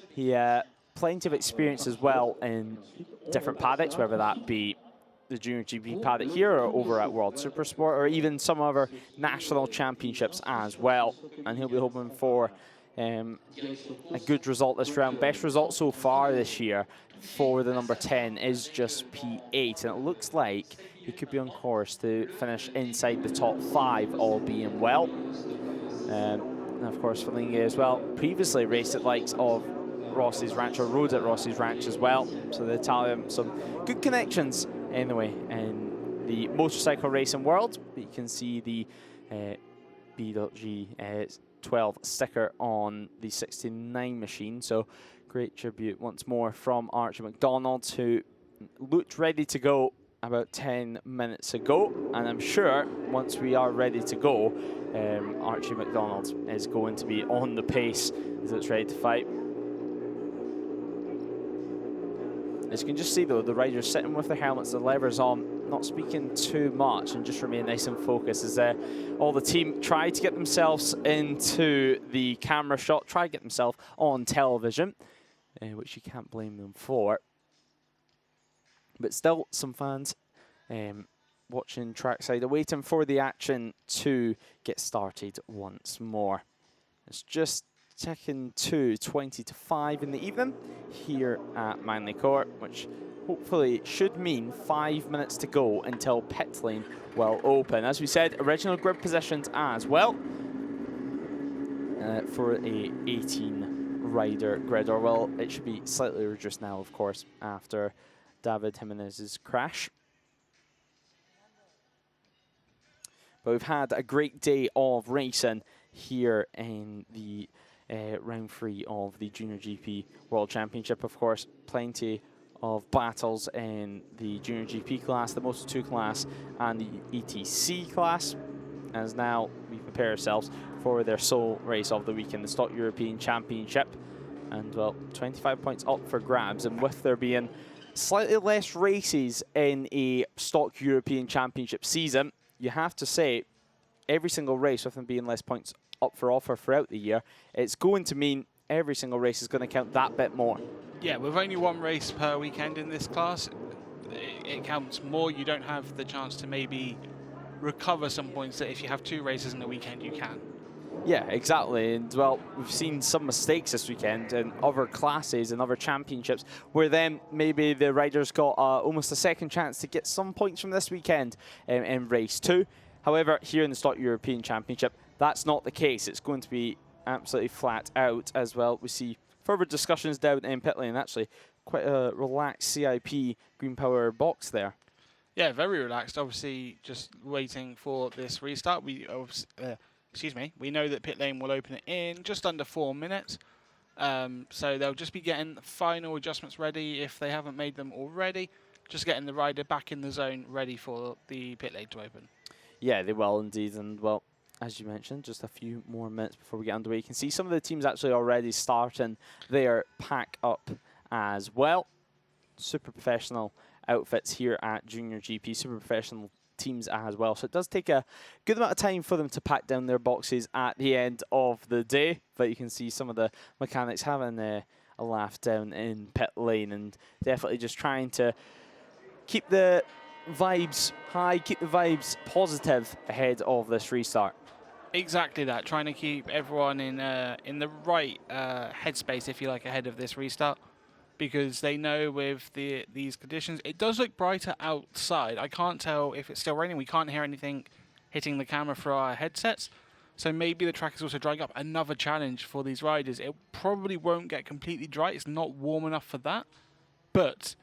he had plenty of experience as well in different paddocks, whether that be the Junior GP paddock here or over at World Supersport, or even some other national championships as well. And he'll be hoping for a good result this round. Best result so far this year for the number 10 is just P8, and it looks like he could be on course to finish inside the top 5, all being well. And of course, Fulinghi as well previously raced at likes of Rossi's Ranch, or rode at Rossi's Ranch as well. So the Italian, some good connections anyway in the motorcycle racing world. You can see the B.G12 sticker on the 69 machine. So great tribute once more from Archie McDonald, who looked ready to go about 10 minutes ago. And I'm sure once we are ready to go, Archie McDonald is going to be on the pace as it's ready to fight. As you can just see, though, the riders sitting with their helmets, the levers on, not speaking too much, and just remain nice and focused as all the team try to get themselves into the camera shot, try to get themselves on television, which you can't blame them for. But still, some fans watching trackside, waiting for the action to get started once more. It's just ticking to 20 to 5 in the evening here at Magny-Cours, which hopefully should mean 5 minutes to go until pit lane will open. As we said, original grid positions as well for a 18 rider grid, or well, it should be slightly reduced now, of course, after David Jimenez's crash. But we've had a great day of racing here in the round 3 of the JuniorGP World Championship. Of course, plenty of battles in the JuniorGP class, the Moto2 class, and the ETC class, as now we prepare ourselves for their sole race of the weekend, the Stock European Championship. And, well, 25 points up for grabs, and with there being slightly less races in a Stock European Championship season, you have to say every single race, with them being less points up for offer throughout the year, it's going to mean every single race is going to count that bit more. Yeah, with only one race per weekend in this class, it counts more. You don't have the chance to maybe recover some points that if you have 2 races in a weekend, you can. Yeah, exactly. And, well, we've seen some mistakes this weekend in other classes and other championships where then maybe the riders got almost a second chance to get some points from this weekend in race 2. However, here in the Stock European Championship, that's not the case. It's going to be absolutely flat out as well. We see further discussions down in pit lane. Actually, quite a relaxed CIP Green Power box there. Yeah, very relaxed. Obviously, just waiting for this restart. We know that pit lane will open in just under 4 minutes. So they'll just be getting final adjustments ready if they haven't made them already. Just getting the rider back in the zone ready for the pit lane to open. Yeah, they will indeed. And, well, as you mentioned, just a few more minutes before we get underway. You can see some of the teams actually already starting their pack up as well. Super professional outfits here at JuniorGP, super professional teams as well. So it does take a good amount of time for them to pack down their boxes at the end of the day. But you can see some of the mechanics having a laugh down in pit lane and definitely just trying to keep the vibes high, keep the vibes positive ahead of this restart. Exactly that, trying to keep everyone in the right headspace, if you like, ahead of this restart, because they know with these conditions, it does look brighter outside. I can't tell if it's still raining. We can't hear anything hitting the camera through our headsets, so maybe the track is also drying up. Another challenge for these riders. It probably won't get completely dry. It's not warm enough for that, but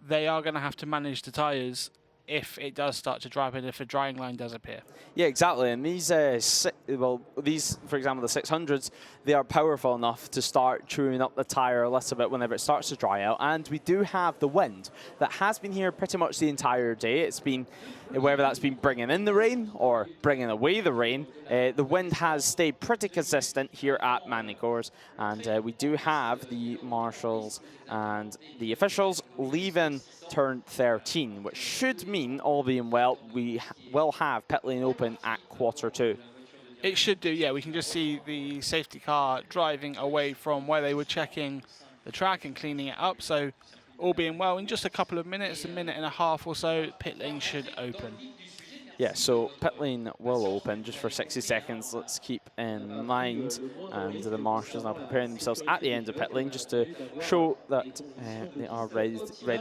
they are going to have to manage the tyres if it does start to dry up and if a drying line does appear. Yeah, exactly. And these, these, for example, the 600s, they are powerful enough to start chewing up the tyre a little bit whenever it starts to dry out. And we do have the wind that has been here pretty much the entire day. It's been, whether that's been bringing in the rain or bringing away the rain, the wind has stayed pretty consistent here at Magny-Cours. And we do have the marshals and the officials leaving turn 13, which should mean, all being well, we will have pit lane open at Q2. It should do, yeah. We can just see the safety car driving away from where they were checking the track and cleaning it up. So, all being well, in just a couple of minutes, a minute and a half or so, pit lane should open. Yeah, so pit lane will open just for 60 seconds. Let's keep in mind, and the marshals now preparing themselves at the end of pit lane just to show that they are ready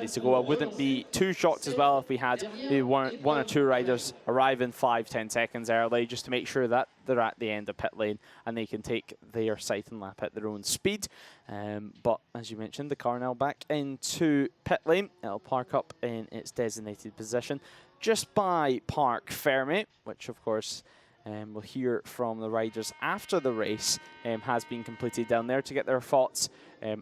to go. I wouldn't be too shocked as well if we had maybe one or two riders arriving 5-10 seconds early, just to make sure that they're at the end of pit lane and they can take their sighting lap at their own speed. But as you mentioned, the car now back into pit lane. It'll park up in its designated position just by Parc Fermé, which of course we'll hear from the riders after the race has been completed down there to get their thoughts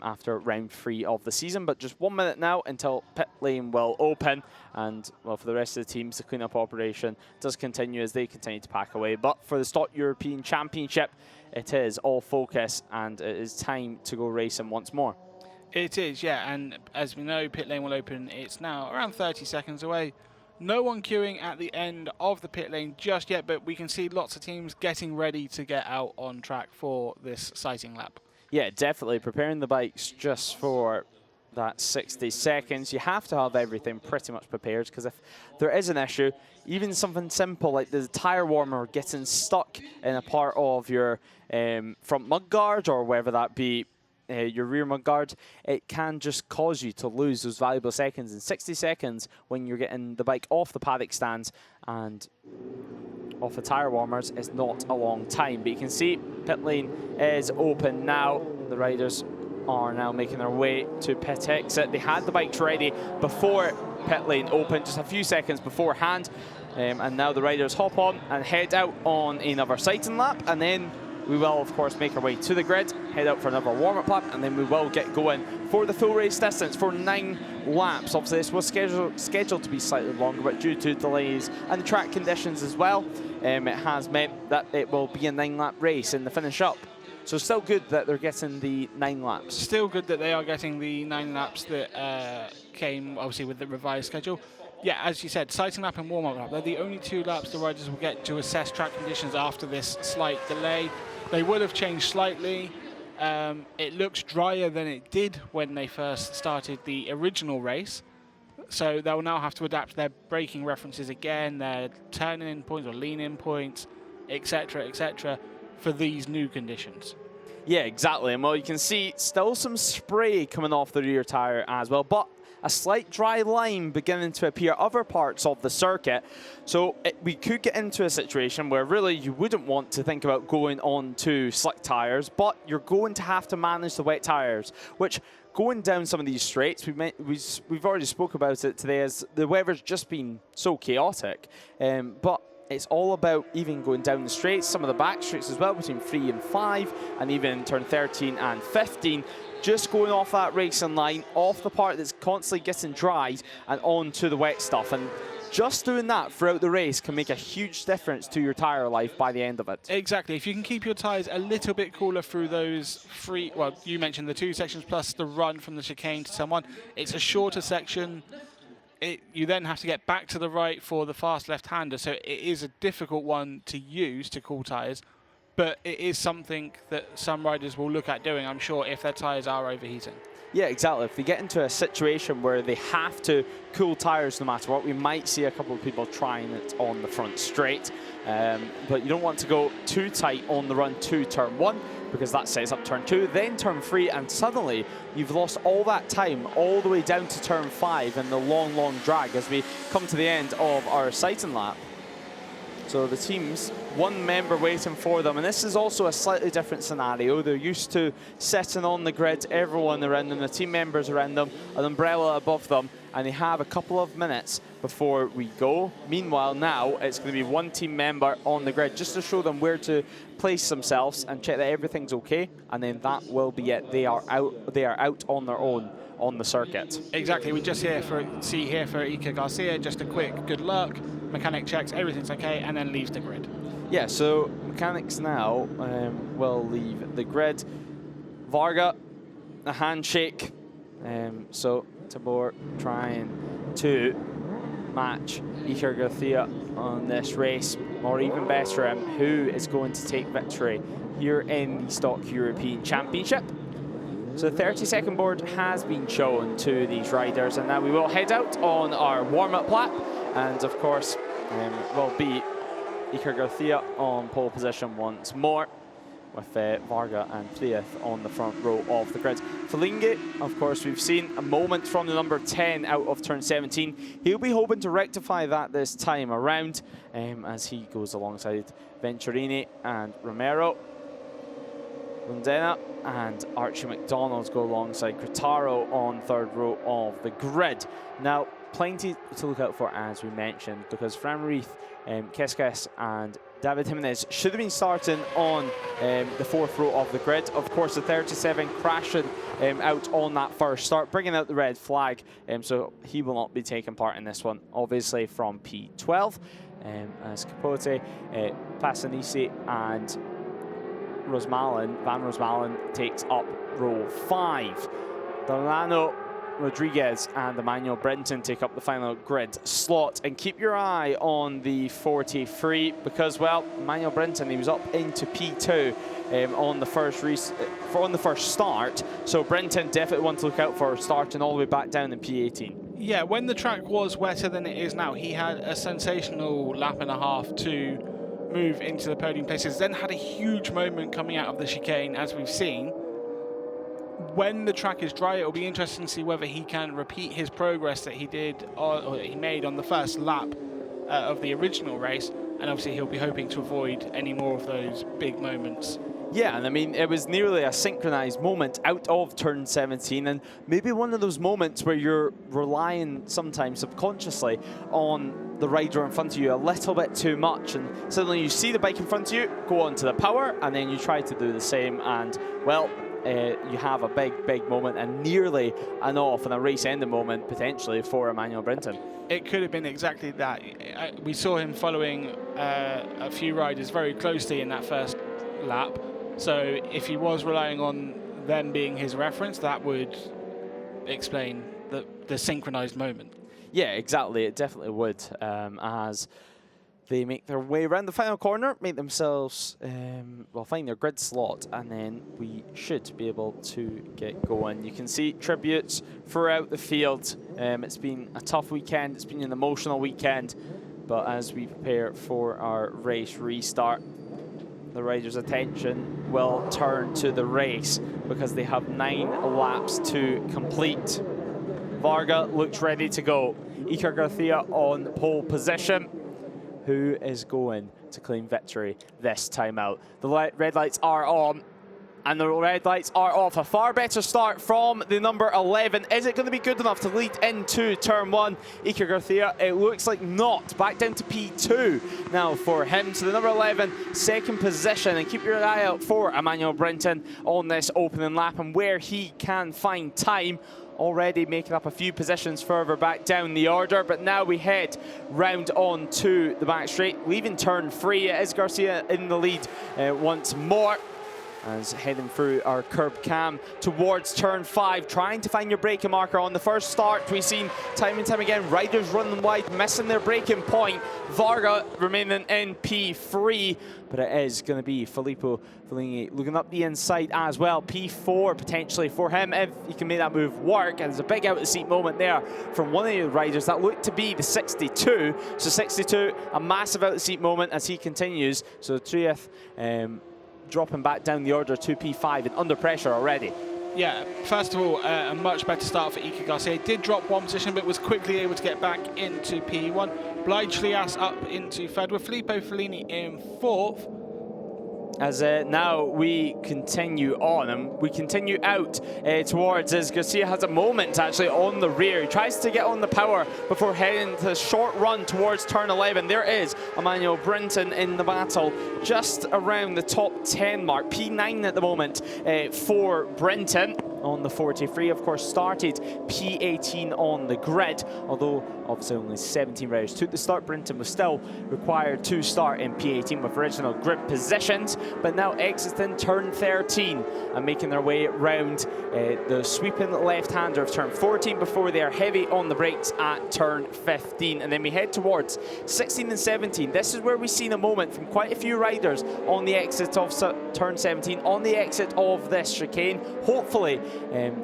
after round 3 of the season. But just 1 minute now until pit lane will open, and well, for the rest of the teams, the cleanup operation does continue as they continue to pack away. But for the Stock European Championship, it is all focus and it is time to go racing once more. It is, yeah, and as we know, pit lane will open. It's now around 30 seconds away. No one queuing at the end of the pit lane just yet, but we can see lots of teams getting ready to get out on track for this sighting lap. Yeah, definitely preparing the bikes just for that 60 seconds. You have to have everything pretty much prepared, because if there is an issue, even something simple like the tire warmer getting stuck in a part of your front mudguard, or whether that be your rear mudguard, it can just cause you to lose those valuable seconds. And 60 seconds when you're getting the bike off the paddock stands and off the tire warmers is not a long time. But you can see pit lane is open now. The riders are now making their way to pit exit. They had the bikes ready before pit lane opened, just a few seconds beforehand. And now the riders hop on and head out on another sighting lap, and then we will, of course, make our way to the grid, head out for another warm-up lap, and then we will get going for the full race distance for 9 laps. Obviously, this was scheduled to be slightly longer, but due to delays and the track conditions as well, it has meant that it will be a 9-lap race in the finish up. So still good that they're getting the 9 laps. Still good that they are getting the 9 laps that came, obviously, with the revised schedule. Yeah, as you said, sighting lap and warm-up lap, they're the only 2 laps the riders will get to assess track conditions after this slight delay. They would have changed slightly. It looks drier than it did when they first started the original race. So they'll now have to adapt their braking references again, their turn-in points or lean-in points, etc., for these new conditions. Yeah, exactly. And well, you can see still some spray coming off the rear tyre as well, but a slight dry line beginning to appear other parts of the circuit. So we could get into a situation where really you wouldn't want to think about going on to slick tyres, but you're going to have to manage the wet tyres, which going down some of these straights, we've already spoke about it today, as the weather's just been so chaotic. But it's all about even going down the straights, some of the back straights as well, between 3 and 5, and even turn 13 and 15. Just going off that racing line, off the part that's constantly getting dried, and onto the wet stuff. And just doing that throughout the race can make a huge difference to your tyre life by the end of it. Exactly. If you can keep your tyres a little bit cooler through those well, you mentioned the 2 sections plus the run from the chicane to someone. It's a shorter section. You then have to get back to the right for the fast left-hander, so it is a difficult one to use to cool tyres. But it is something that some riders will look at doing, I'm sure, if their tyres are overheating. Yeah, exactly. If they get into a situation where they have to cool tyres no matter what, we might see a couple of people trying it on the front straight. But you don't want to go too tight on the run to turn 1, because that sets up turn 2, then turn 3, and suddenly you've lost all that time all the way down to turn 5 in the long, long drag as we come to the end of our sighting lap. So the teams, 1 member waiting for them, and this is also a slightly different scenario. They're used to sitting on the grid, everyone around them, the team members around them, an umbrella above them, and they have a couple of minutes before we go. Meanwhile, now it's going to be 1 team member on the grid just to show them where to place themselves and check that everything's okay, and then that will be it. They are out on their own on the circuit. Exactly. We just see here for Iker Garcia, just a quick good luck, mechanic checks everything's okay, and then leaves the grid. Yeah, so mechanics now will leave the grid. Varga, a handshake. So Tabor trying to match Iker Garcia on this race, or even better, who is going to take victory here in the Stock European Championship. So the 30-second board has been shown to these riders, and now we will head out on our warm-up lap, and of course will be Iker Garcia on pole position once more, with Varga and Prieth on the front row of the grid. Felinge, of course, we've seen a moment from the number 10 out of turn 17. He'll be hoping to rectify that this time around as he goes alongside Venturini and Romero. Lundena and Archie McDonald go alongside Gritaro on 3rd row of the grid. Now, plenty to look out for, as we mentioned, because Fran Reith, Keskas and David Jimenez should have been starting on the 4th row of the grid. Of course, the 37 crashing out on that first start, bringing out the red flag, so he will not be taking part in this one, obviously from P12, as Capote, Passanisi and Van Rosmalen takes up row 5. Delano Rodriguez and Emmanuel Brenton take up the final grid slot. And keep your eye on the 43 because, well, Emmanuel Brenton, he was up into P2 on the first start. So Brenton definitely one to look out for, starting all the way back down in P18. Yeah, when the track was wetter than it is now, he had a sensational lap and a half to move into the podium places, then had a huge moment coming out of the chicane, as we've seen. When the track is dry, it'll be interesting to see whether he can repeat his progress that he did, or that he made on the first lap of the original race, and obviously he'll be hoping to avoid any more of those big moments. Yeah, and I mean, it was nearly a synchronized moment out of turn 17, and maybe one of those moments where you're relying sometimes subconsciously on the rider in front of you a little bit too much, and suddenly you see the bike in front of you, go on to the power, and then you try to do the same, and, well, you have a big moment and nearly an off and a race-ending moment, potentially, for Emmanuel Brenton. It could have been exactly that. We saw him following a few riders very closely in that first lap. So if he was relying on them being his reference, that would explain the synchronized moment. Yeah, exactly. It definitely would, as they make their way around the final corner, make themselves, well, find their grid slot, and then we should be able to get going. You can see tributes throughout the field. It's been a tough weekend. It's been an emotional weekend. But as we prepare for our race restart, the riders' attention will turn to the race because they have 9 laps to complete. Varga looks ready to go. Iker Garcia on pole position. Who is going to claim victory this time out? The red lights are on, and the red lights are off. A far better start from the number 11. Is it going to be good enough to lead into turn 1? Iker Garcia, it looks like not. Back down to P2 now for him. So the number 11, second position. And keep your eye out for Emmanuel Brenton on this opening lap and where he can find time. Already making up a few positions further back down the order, but now we head round on to the back straight, leaving turn 3. It is Garcia in the lead once more, as heading through our curb cam towards turn 5, trying to find your braking marker. On the first start, we've seen time and time again riders running wide, missing their braking point. Varga remaining in P3, but it is going to be Filippo Fellini looking up the inside as well. P4 potentially for him if he can make that move work. And there's a big out of the seat moment there from one of the riders that looked to be the 62. So 62, a massive out of the seat moment as he continues. So Trieth dropping back down the order to P5 and under pressure already. Yeah, first of all, a much better start for Iker Garcia. He did drop one position, but was quickly able to get back into P1. Blythe Schliass up into third, with Filippo Fellini in 4th. As now we continue on, and we continue out towards, as Garcia has a moment actually on the rear. He tries to get on the power before heading to the short run towards turn 11. There is Emmanuel Brenton in the battle, just around the top 10 mark. P9 at the moment for Brenton. On the 43, of course, started P18 on the grid, although obviously only 17 riders took the start. Brenton was still required to start in P18 with original grid positions, but now exiting turn 13 and making their way round the sweeping left-hander of turn 14 before they are heavy on the brakes at turn 15. And then we head towards 16 and 17. This is where we've seen a moment from quite a few riders on the exit of turn 17, on the exit of this chicane. Hopefully,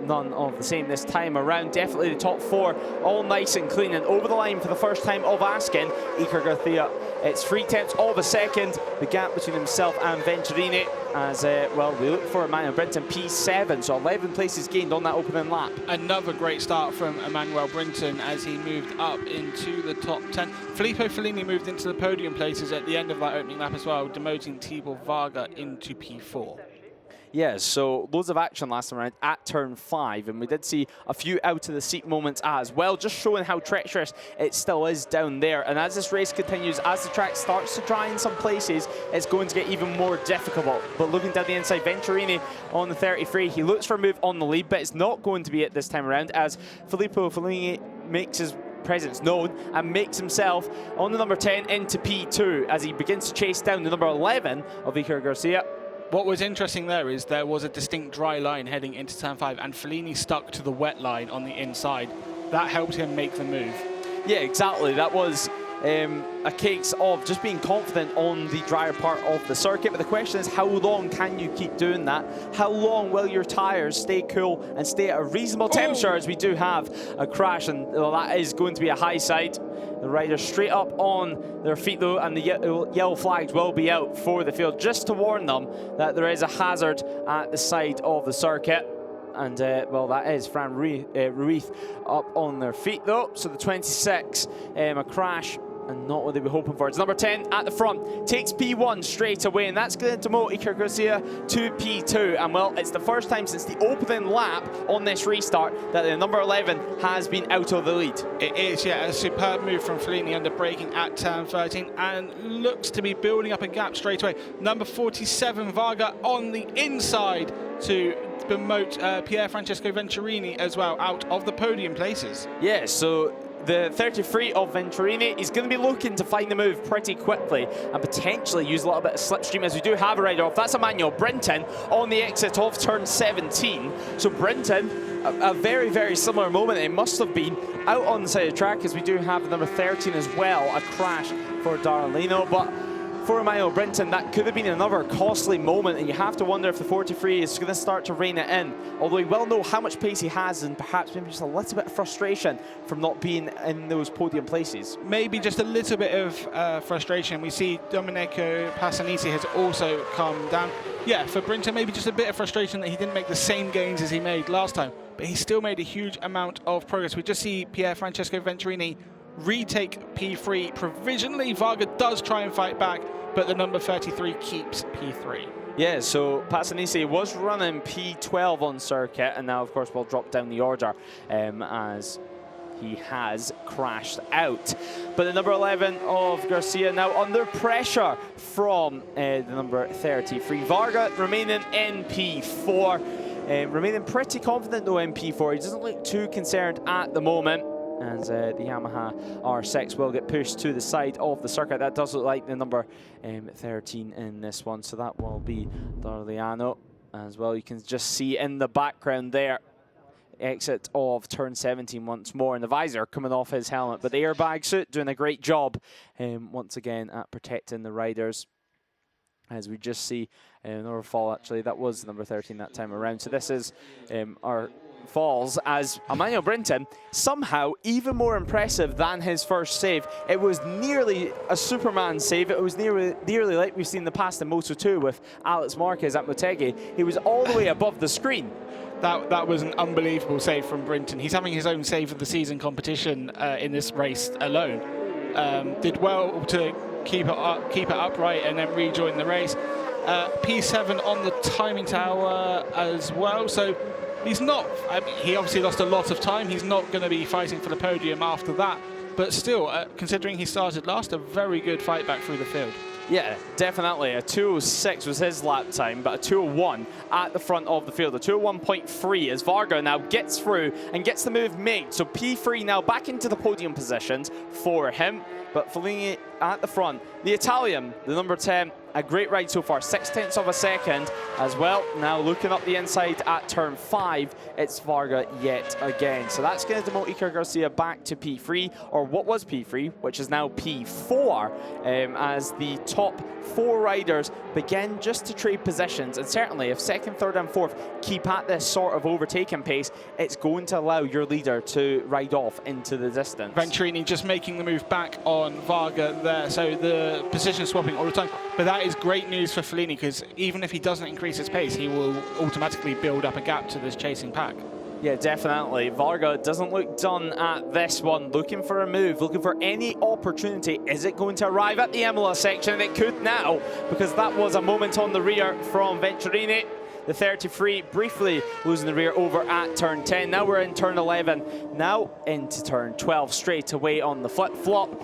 none of the same this time around. Definitely the top 4, all nice and clean and over the line for the first time of Askin. Iker Garcia, it's 3/10 of a second, the gap between himself and Venturini, as well, we look for Emmanuel Brenton P7, so 11 places gained on that opening lap. Another great start from Emmanuel Brenton as he moved up into the top 10. Filippo Fellini moved into the podium places at the end of that opening lap as well, demoting Tibor Varga into P4. Yeah, so loads of action last time around at turn 5, and we did see a few out of the seat moments as well, just showing how treacherous it still is down there. And as this race continues, as the track starts to dry in some places, it's going to get even more difficult. But looking down the inside, Venturini on the 33, he looks for a move on the lead, but it's not going to be it this time around, as Filippo Fellini makes his presence known and makes himself on the number 10 into P2 as he begins to chase down the number 11 of Iker Garcia. What was interesting there is there was a distinct dry line heading into turn 5, and Fellini stuck to the wet line on the inside. That helped him make the move. Yeah, exactly. That was a case of just being confident on the drier part of the circuit. But the question is, how long can you keep doing that? How long will your tyres stay cool and stay at a reasonable temperature, as we do have a crash, and well, that is going to be a high side. The riders straight up on their feet though, and the yellow flags will be out for the field, just to warn them that there is a hazard at the side of the circuit. And well, that is Fran Ruiz up on their feet though. So the 26, a crash, and not what they were hoping for. It's number 10 at the front, takes P1 straight away, and that's going to demote Iker Garcia to P2. And well, it's the first time since the opening lap on this restart that the number 11 has been out of the lead. It is, yeah, a superb move from Fellini under braking at turn 13, and looks to be building up a gap straight away. Number 47, Varga, on the inside to promote Pier Francesco Venturini as well out of the podium places. Yeah, so the 33 of Venturini is going to be looking to find the move pretty quickly and potentially use a little bit of slipstream, as we do have a rider off. That's Emmanuel Brinton on the exit of turn 17. So Brinton, a very, very similar moment it must have been out on the side of the track, as we do have number 13 as well, a crash for Darlino. But for Emmanuel Brinton, that could have been another costly moment, and you have to wonder if the 43 is going to start to rein it in. Although we well know how much pace he has, and perhaps maybe just a little bit of frustration from not being in those podium places. Maybe just a little bit of frustration. We see Domenico Passanisi has also come down. Yeah, for Brinton, maybe just a bit of frustration that he didn't make the same gains as he made last time, but he still made a huge amount of progress. We just see Pier Francesco Venturini retake P3 provisionally. Varga does try and fight back, but the number 33 keeps P3. Yeah, so Passanisi was running P12 on circuit, and now of course will drop down the order as he has crashed out. But the number 11 of Garcia now under pressure from the number 33. Varga remaining in P4, remaining pretty confident though in P4. He doesn't look too concerned at the moment, and the Yamaha R6 will get pushed to the side of the circuit. That does look like the number 13 in this one, so that will be Darliano as well. You can just see in the background there, exit of turn 17 once more, and the visor coming off his helmet, but the airbag suit doing a great job once again at protecting the riders. As we just see another fall, actually, that was number 13 that time around. So this is our falls, as Emmanuel Brinton, somehow even more impressive than his first save. It was nearly a Superman save. It was nearly like we've seen in the past in Moto2 with Alex Marquez at Motegi. He was all the way above the screen. That was an unbelievable save from Brinton. He's having his own save of the season competition in this race alone. Did well to keep it upright and then rejoin the race. P7 on the timing tower as well. So he's not, I mean, he obviously lost a lot of time. He's not going to be fighting for the podium after that. But still, considering he started last, a very good fight back through the field. Yeah, definitely. A 2:06 was his lap time, but a 2:01 at the front of the field. A 2:01.3 as Varga now gets through and gets the move made. So P3 now back into the podium positions for him, but Fellini at the front. The Italian, the number 10, a great ride so far, 0.6 of a second as well. Now looking up the inside at turn 5, it's Varga yet again. So that's going to demote Iker Garcia back to P3, or what was P3, which is now P4, as the top 4 riders begin just to trade positions. And certainly if 2nd, 3rd and 4th keep at this sort of overtaking pace, it's going to allow your leader to ride off into the distance. Venturini just making the move back on Varga there, so the position swapping all the time. But that is great news for Fellini, because even if he doesn't increase his pace, he will automatically build up a gap to this chasing pack. Yeah, definitely. Varga doesn't look done at this one. Looking for a move, looking for any opportunity. Is it going to arrive at the Imola section? And it could now, because that was a moment on the rear from Venturini. The 33 briefly losing the rear over at turn 10. Now we're in turn 11. Now into turn 12 straight away on the flip-flop.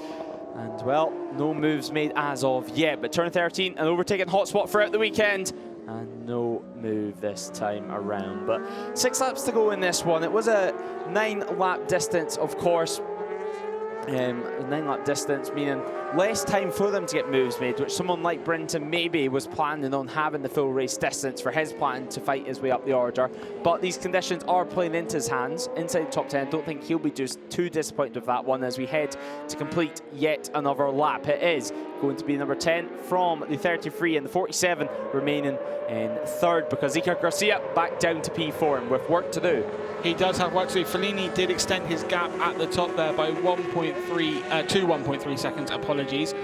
And, well, no moves made as of yet. But turn 13, an overtaken hotspot throughout the weekend. And no move this time around. But 6 laps to go in this one. It was a 9-lap distance, of course. A 9-lap distance, meaning less time for them to get moves made, which someone like Brinton maybe was planning on having the full race distance for his plan to fight his way up the order. But these conditions are playing into his hands inside the top 10. Don't think he'll be just too disappointed with that one as we head to complete yet another lap. It is going to be number 10 from the 33 and the 47 remaining in third, because Iker Garcia back down to P4 with work to do. He does have work to do. Fellini did extend his gap at the top there by 1.3 seconds, apologies.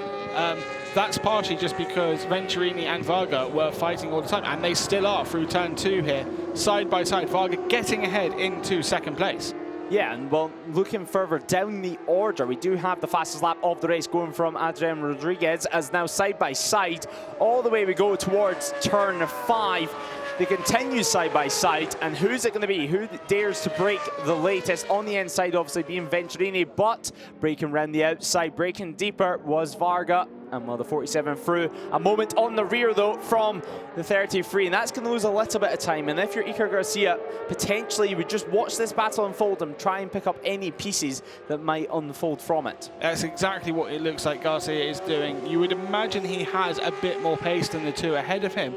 That's partially just because Venturini and Varga were fighting all the time, and they still are through turn 2 here, side by side. Varga getting ahead into second place. Yeah, and well, looking further down the order, we do have the fastest lap of the race going from Adrian Rodriguez, as now side by side, all the way we go towards turn 5. They continue side by side, and who's it going to be? Who dares to break the latest? On the inside, obviously being Venturini, but breaking around the outside, breaking deeper was Varga. And well, the 47 through. A moment on the rear, though, from the 33, and that's going to lose a little bit of time. And if you're Iker Garcia, potentially you would just watch this battle unfold and try and pick up any pieces that might unfold from it. That's exactly what it looks like Garcia is doing. You would imagine he has a bit more pace than the two ahead of him.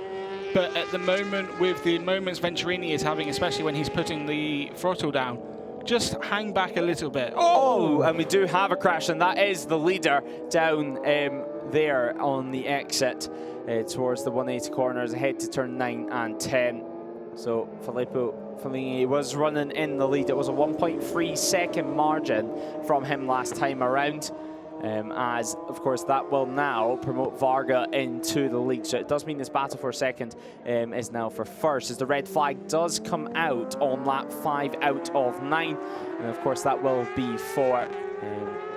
But at the moment, with the moments Venturini is having, especially when he's putting the throttle down, just hang back a little bit. Oh, and we do have a crash, and that is the leader down there on the exit towards the 180 corners ahead to turn 9 and 10. So Filippo Fellini was running in the lead. It was a 1.3 second margin from him last time around. As, of course, that will now promote Varga into the lead. So it does mean this battle for second is now for first, as the red flag does come out on lap 5 out of 9. And, of course, that will be for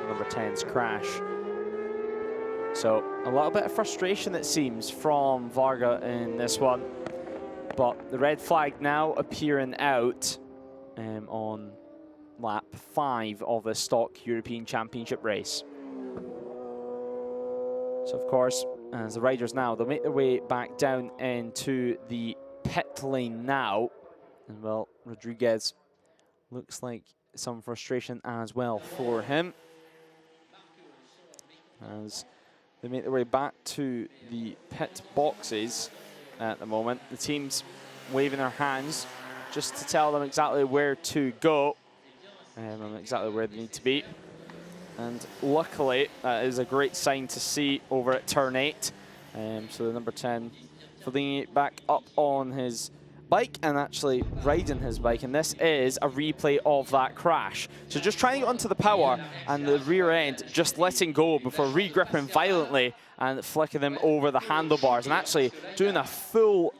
number 10's crash. So a little bit of frustration, it seems, from Varga in this one. But the red flag now appearing out on lap 5 of the stock European Championship race. So, of course, as the riders now, they'll make their way back down into the pit lane now. And, well, Rodriguez looks like some frustration as well for him, as they make their way back to the pit boxes at the moment. The team's waving their hands just to tell them exactly where to go and exactly where they need to be. And luckily, that is a great sign to see over at turn 8. So the number 10, Fellini back up on his bike and actually riding his bike. And this is a replay of that crash. So just trying to get onto the power and the rear end, just letting go before re-gripping violently and flicking them over the handlebars, and actually doing a full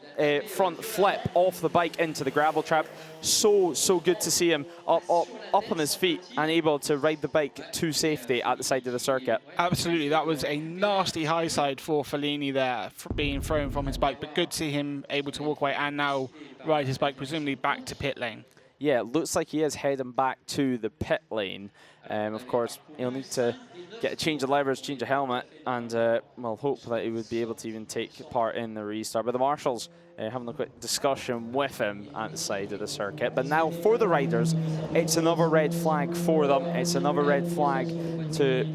front flip off the bike into the gravel trap. So good to see him up on his feet and able to ride the bike to safety at the side of the circuit. Absolutely, that was a nasty high side for Fellini there, for being thrown from his bike, but good to see him able to walk away and now ride his bike presumably back to pit lane. Yeah, it looks like he is heading back to the pit lane. Of course, he'll need to get a change of levers, change of helmet, and well, hope that he would be able to even take part in the restart. But the marshals having a quick discussion with him at the side of the circuit. But now for the riders, it's another red flag for them. It's another red flag to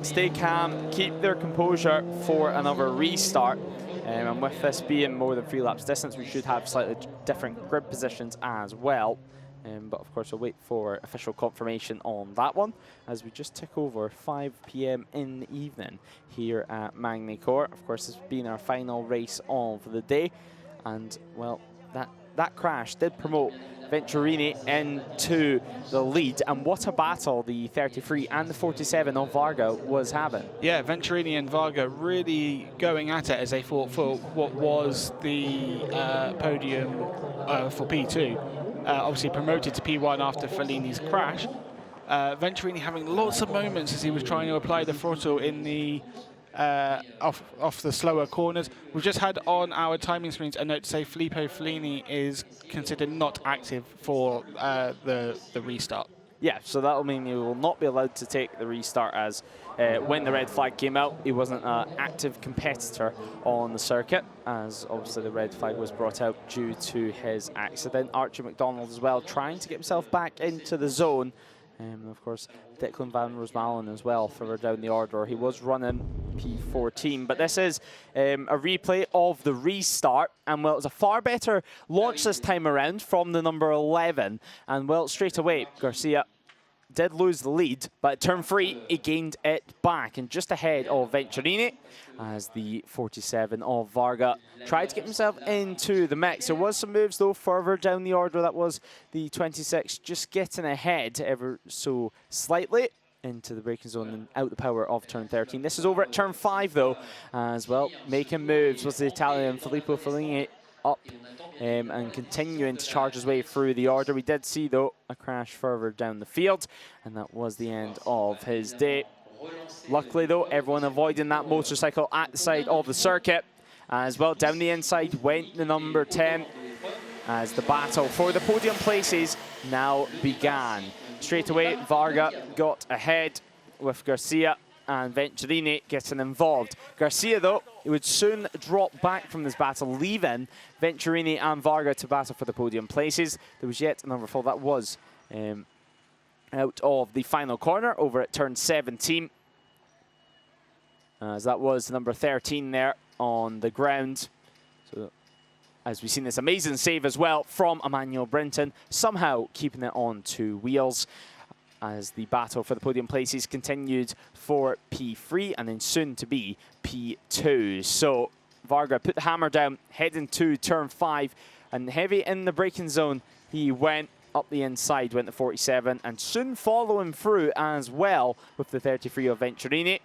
stay calm, keep their composure for another restart. And with this being more than 3 laps distance, we should have slightly different grid positions as well. But of course, we'll wait for official confirmation on that one as we just tick over 5 p.m. in the evening here at Magny-Cours. Of course, this has been our final race of the day. And, well, that crash did promote Venturini into the lead. And what a battle the 33 and the 47 of Varga was having. Yeah, Venturini and Varga really going at it as they fought for what was the podium for P2. Obviously promoted to P1 after Fellini's crash. Venturini having lots of moments as he was trying to apply the throttle in the off the slower corners. We've just had on our timing screens a note to say Filippo Fellini is considered not active for the restart. Yeah, so that'll mean he will not be allowed to take the restart, as when the red flag came out, he wasn't an active competitor on the circuit, as obviously the red flag was brought out due to his accident. Archie McDonald as well, trying to get himself back into the zone And of course, Declan van Roosmalen as well, further down the order. He was running P14, but this is a replay of the restart. And well, it was a far better launch this time around from the number 11. And well, straight away, Garcia did lose the lead, but at turn 3, he gained it back, and just ahead of Venturini, as the 47 of Varga tried to get himself into the mix. There was some moves, though, further down the order. That was the 26 just getting ahead ever so slightly into the braking zone and out the power of turn 13. This is over at turn 5, though, as well. Making moves was the Italian Filippo Foligni up and continuing to charge his way through the order. We did see, though, a crash further down the field, and that was the end of his day. Luckily, though, everyone avoiding that motorcycle at the side of the circuit. As well, down the inside went the number 10 as the battle for the podium places now began. Straight away, Varga got ahead with Garcia and Venturini getting involved. Garcia, though, he would soon drop back from this battle, leaving Venturini and Varga to battle for the podium places. There was yet another fall that was out of the final corner over at turn 17. As that was number 13 there on the ground. So as we've seen this amazing save as well from Emmanuel Brinton, somehow keeping it on 2 wheels. As the battle for the podium places continued for P3 and then soon to be P2. So Varga put the hammer down, heading to turn 5, and heavy in the braking zone. He went up the inside, went to 47, and soon following through as well with the 33 of Venturini.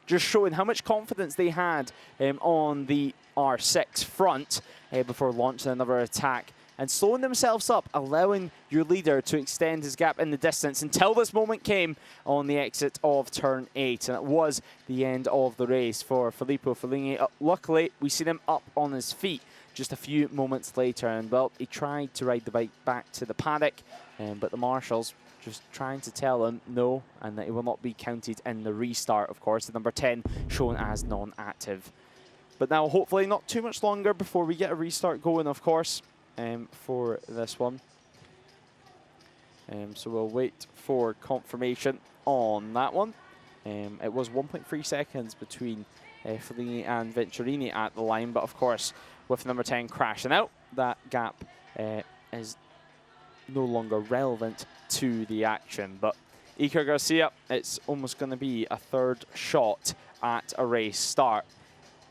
Just showing how much confidence they had on the R6 front before launching another attack, and slowing themselves up, allowing your leader to extend his gap in the distance until this moment came on the exit of turn 8. And it was the end of the race for Filippo Foligni. Luckily, we see him up on his feet just a few moments later. And, well, he tried to ride the bike back to the paddock, but the marshals just trying to tell him no, and that he will not be counted in the restart, of course. The number 10 shown as non-active. But now, hopefully, not too much longer before we get a restart going, of course. For this one. So we'll wait for confirmation on that one. It was 1.3 seconds between Foligni and Venturini at the line, but of course, with number 10 crashing out, that gap is no longer relevant to the action. But Iker Garcia, it's almost going to be a third shot at a race start.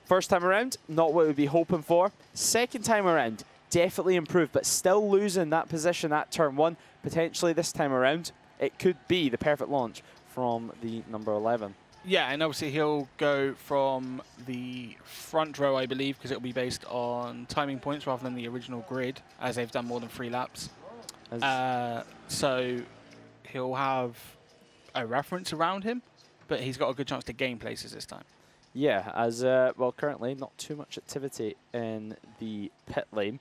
First time around, not what we'd be hoping for. Second time around, definitely improved, but still losing that position at turn 1. Potentially this time around, it could be the perfect launch from the number 11. Yeah, and obviously he'll go from the front row, I believe, because it'll be based on timing points rather than the original grid, as they've done more than 3 laps. So he'll have a reference around him, but he's got a good chance to gain places this time. Yeah, as well, currently not too much activity in the pit lane.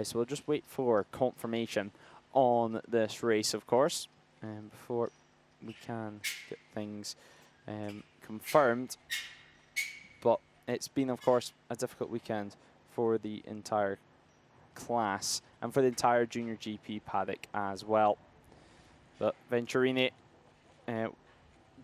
So we'll just wait for confirmation on this race, of course, before we can get things confirmed. But it's been, of course, a difficult weekend for the entire class and for the entire JuniorGP paddock as well. But Venturini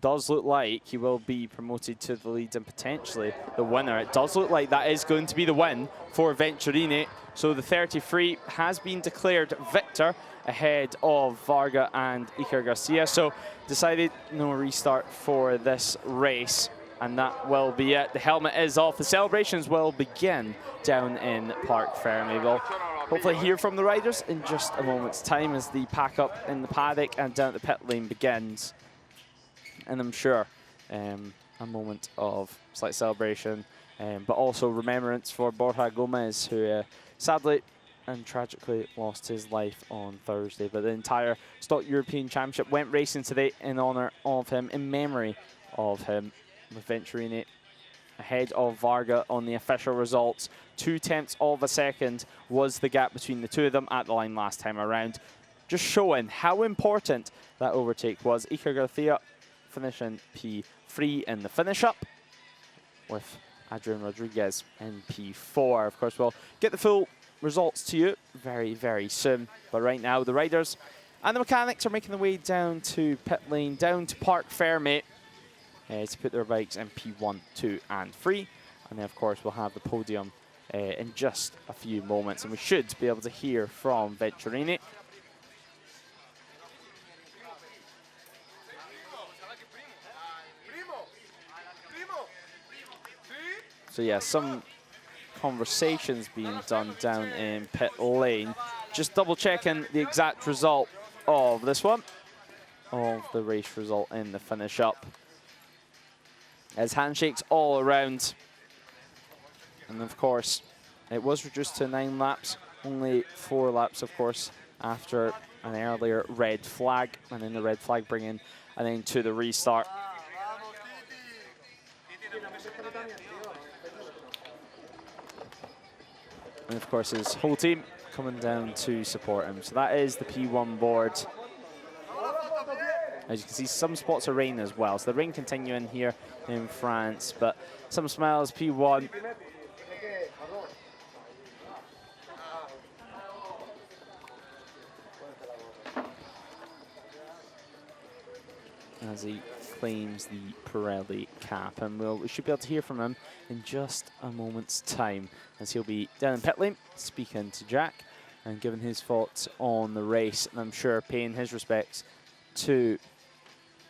does look like he will be promoted to the lead and potentially the winner. It does look like that is going to be the win for Venturini. So the 33 has been declared victor ahead of Varga and Iker Garcia. So decided no restart for this race, and that will be it. The helmet is off. The celebrations will begin down in Park Ferme. We'll hopefully hear from the riders in just a moment's time as the pack up in the paddock and down at the pit lane begins. And I'm sure a moment of slight celebration, but also remembrance for Borja Gomez, who sadly and tragically lost his life on Thursday. But the entire Stock European Championship went racing today in honour of him, in memory of him, with Venturini ahead of Varga on the official results. 0.2 of a second was the gap between the two of them at the line last time around. Just showing how important that overtake was. Iker Garcia finishing P3 in the finish up, with Adrian Rodriguez in P4. Of course, we'll get the full results to you very, very soon. But right now, the riders And the mechanics are making their way down to pit lane, down to Parc Fermé to put their bikes in P1, 2, and 3. And then, of course, we'll have the podium in just a few moments. And we should be able to hear from Venturini. So, yeah, some conversations being done down in pit lane. Just double checking the exact result of this one, of the race result in the finish up. As handshakes all around. And of course, it was reduced to 9 laps, only 4 laps, of course, after an earlier red flag, and then the red flag bringing an end to the restart. And of course, his whole team coming down to support him. So that is the P1 board. As you can see, some spots of rain as well. So the rain continuing here in France, but some smiles, P1. As he claims the Pirelli cap, and we should be able to hear from him in just a moment's time, as he'll be down in pit lane speaking to Jack and giving his thoughts on the race, and I'm sure paying his respects to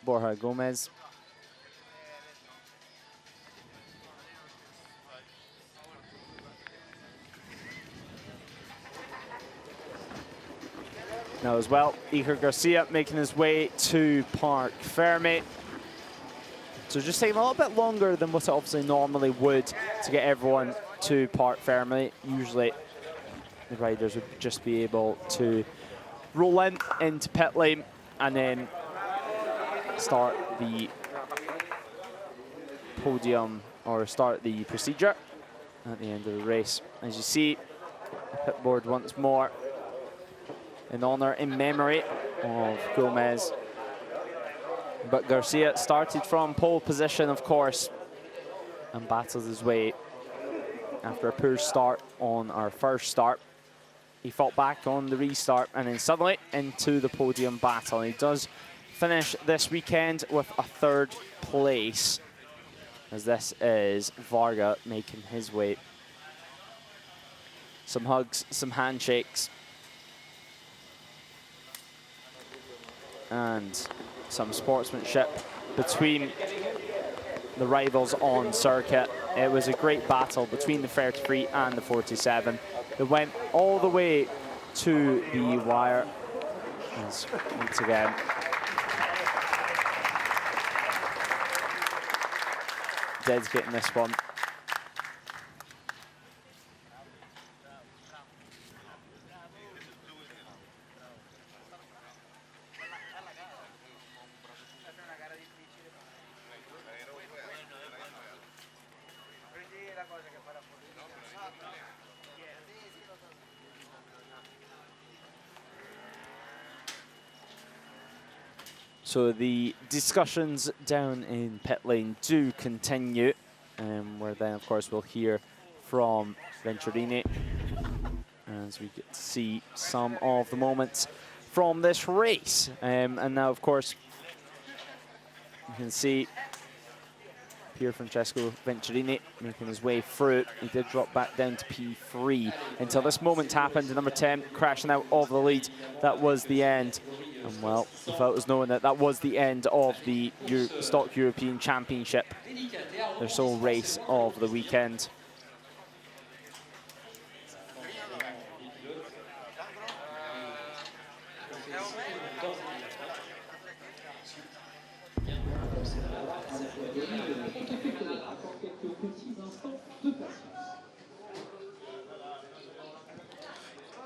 Borja Gomez. Now as well, Iker Garcia making his way to Parc Fermé. So just taking a little bit longer than what it obviously normally would to get everyone to Parc Fermé. Usually the riders would just be able to roll into pit lane and then start the podium or start the procedure at the end of the race. As you see, the pit board once more in honor, in memory of Gomez. But Garcia started from pole position, of course, and battled his way after a poor start on our first start. He fought back on the restart and then suddenly into the podium battle. And he does finish this weekend with a 3rd place, as this is Varga making his way. Some hugs, some handshakes, and some sportsmanship between the rivals on circuit. It was a great battle between the 33 and the 47. It went all the way to the wire. As once again, Dead's getting this one. So the discussions down in pit lane do continue, where then, of course, we'll hear from Venturini as we get to see some of the moments from this race. And now, of course, you can see Pier Francesco Venturini making his way through. He did drop back down to P3 until this moment happened. Number 10 crashing out of the lead. That was the end. And well, if I was knowing that that was the end of the Stock European Championship, their sole race of the weekend.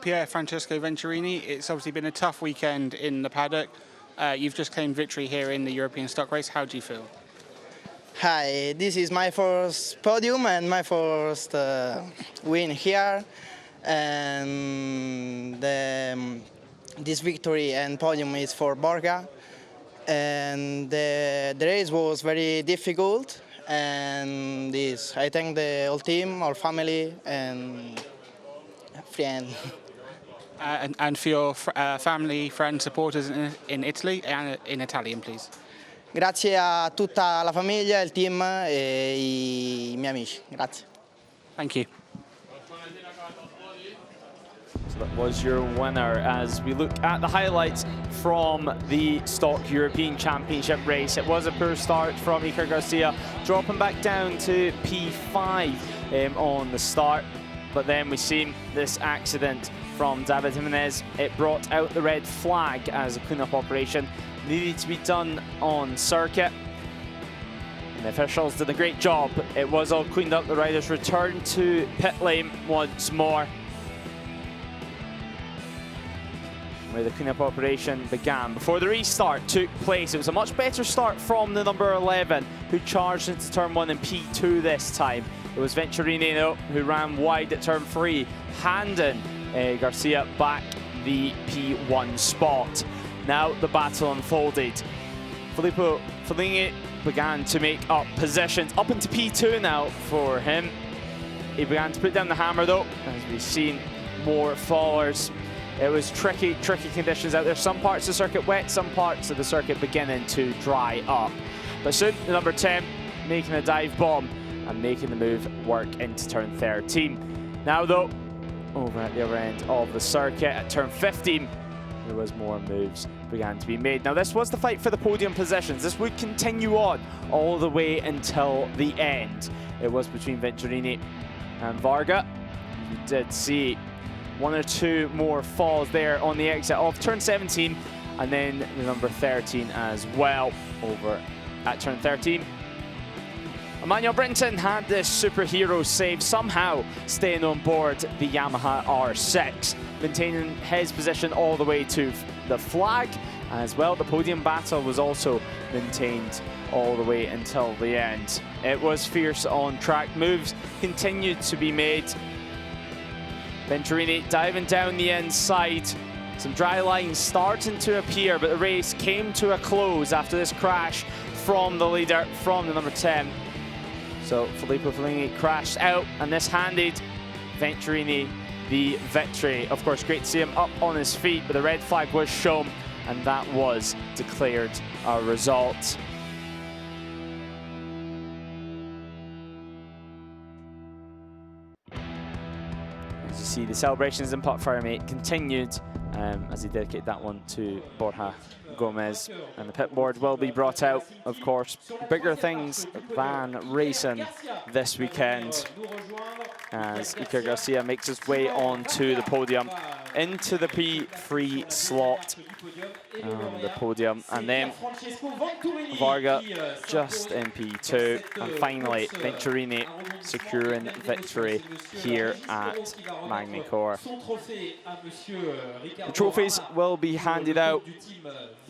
Pier Francesco Venturini, it's obviously been a tough weekend in the paddock. You've just claimed victory here in the European Stock Race. How do you feel? Hi, this is my first podium and my first win here. And this victory and podium is for Borja. And the race was very difficult. And I thank the whole team, our family, and friends. And for your family, friends, supporters in Italy and in Italian, please. Grazie a tutta la famiglia, il team e I miei amici. Grazie. Thank you. So that was your winner. As we look at the highlights from the Stock European Championship race, it was a poor start from Iker Garcia, dropping back down to P5 on the start. But then we see this accident from David Jimenez. It brought out the red flag as a clean-up operation needed to be done on circuit. And the officials did a great job. It was all cleaned up. The riders returned to pit lane once more, where the clean-up operation began. Before the restart took place, it was a much better start from the number 11, who charged into turn 1 in P2 this time. It was Venturini who ran wide at turn 3, handing Garcia back the P1 spot. Now the battle unfolded. Filippo Foligni began to make up positions up into P2 now for him. He began to put down the hammer though, as we've seen more followers. It was tricky conditions out there. Some parts of the circuit wet, some parts of the circuit beginning to dry up. But soon, the number 10 making a dive bomb and making the move work into turn 13. Now though, over at the other end of the circuit at turn 15, there was more moves began to be made. Now this was the fight for the podium positions. This would continue on all the way until the end. It was between Venturini and Varga. You did see one or two more falls there on the exit of turn 17, and then the number 13 as well over at turn 13. Emmanuel Brinton had this superhero save, somehow staying on board the Yamaha R6, maintaining his position all the way to the flag as well. The podium battle was also maintained all the way until the end. It was fierce on track. Moves continued to be made. Venturini diving down the inside. Some dry lines starting to appear, but the race came to a close after this crash from the leader, from the number 10. So Filippo Foligni crashed out, and this handed Venturini the victory. Of course, great to see him up on his feet, but the red flag was shown, and that was declared a result. As you see, the celebrations in Pot Firemate continued as he dedicated that one to Borja Gomez, and the pit board will be brought out, of course. Bigger things than racing this weekend as Iker Garcia makes his way onto the podium, into the P3 slot on the podium, and then Varga just in P2, and finally Venturini securing victory here at Magny-Cours. The trophies will be handed out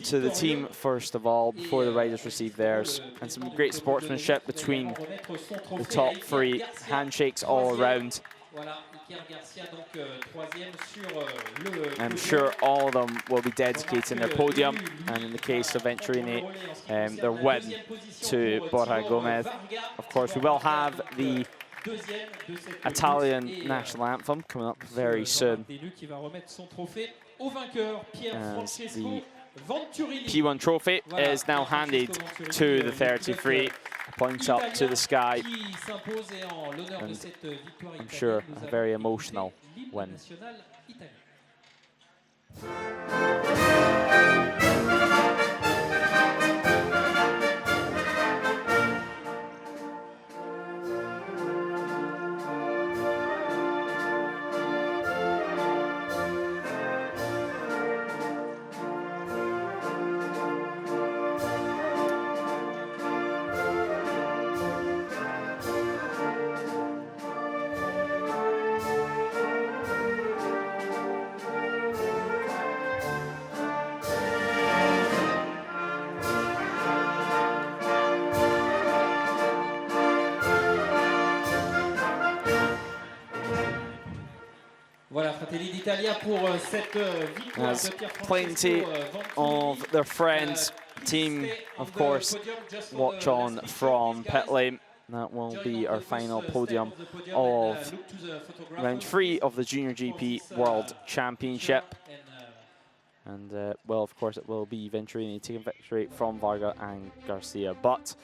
to the team first of all, before the riders receive theirs, and some great sportsmanship between the top three, handshakes all around. I'm sure all of them will be dedicating their podium, and in the case of Venturini, their win to Borja Gomez. Of course, we will have the Italian national anthem coming up very soon, as the P1 trophy is now handed to the 33, points up to the sky, and I'm sure a very emotional win. As plenty of their friends, team, of course, watch on from pit lane. That will be our final podium of round 3 of the Junior GP World Championship. And, well, of course, it will be Venturini taking victory from Varga and Garcia. But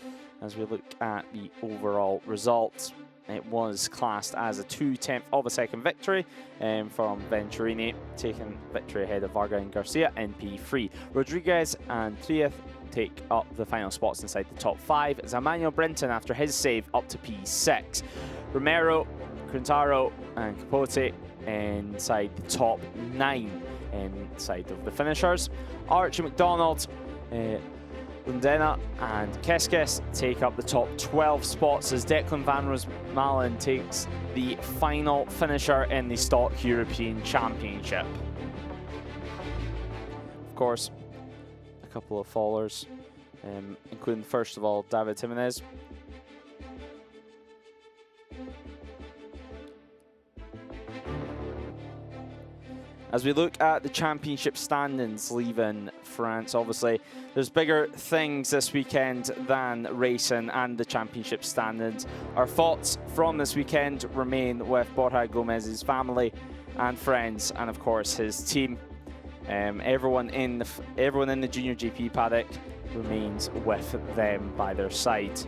as we look at the overall results, it was classed as a 2/10 of a second victory from Venturini, taking victory ahead of Varga and Garcia in P3. Rodriguez and Trieth take up the final spots inside the top 5. It's Emmanuel Brinton after his save up to P6. Romero, Quintaro and Capote inside the top 9 inside of the finishers. Archie McDonald, Lundena and Keskes take up the top 12 spots as Declan Van Roosmalen takes the final finisher in the Stock European Championship. Of course, a couple of fallers, including first of all David Jimenez. As we look at the championship standings leaving France, obviously there's bigger things this weekend than racing and the championship standings. Our thoughts from this weekend remain with Borja Gomez's family and friends, and of course his team. Everyone in the Junior GP paddock remains with them by their side.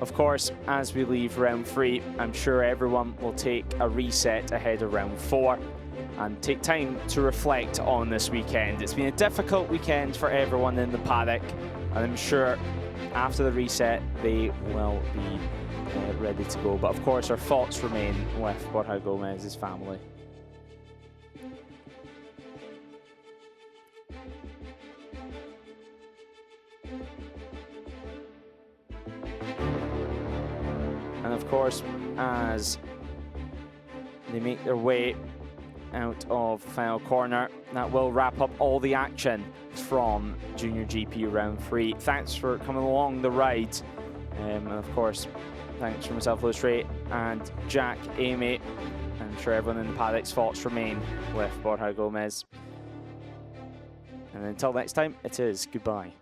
Of course, as we leave round 3, I'm sure everyone will take a reset ahead of round 4 and take time to reflect on this weekend. It's been a difficult weekend for everyone in the paddock, and I'm sure after the reset they will be ready to go. But of course, our thoughts remain with Borja Gomez's family. And of course, as they make their way out of the final corner, that will wrap up all the action from Junior GP round 3. Thanks for coming along the ride, and of course thanks for myself, Lewis Ray, and Jack, Amy. I'm sure everyone in the paddock's thoughts remain with Borja Gomez, and until next time, it is goodbye.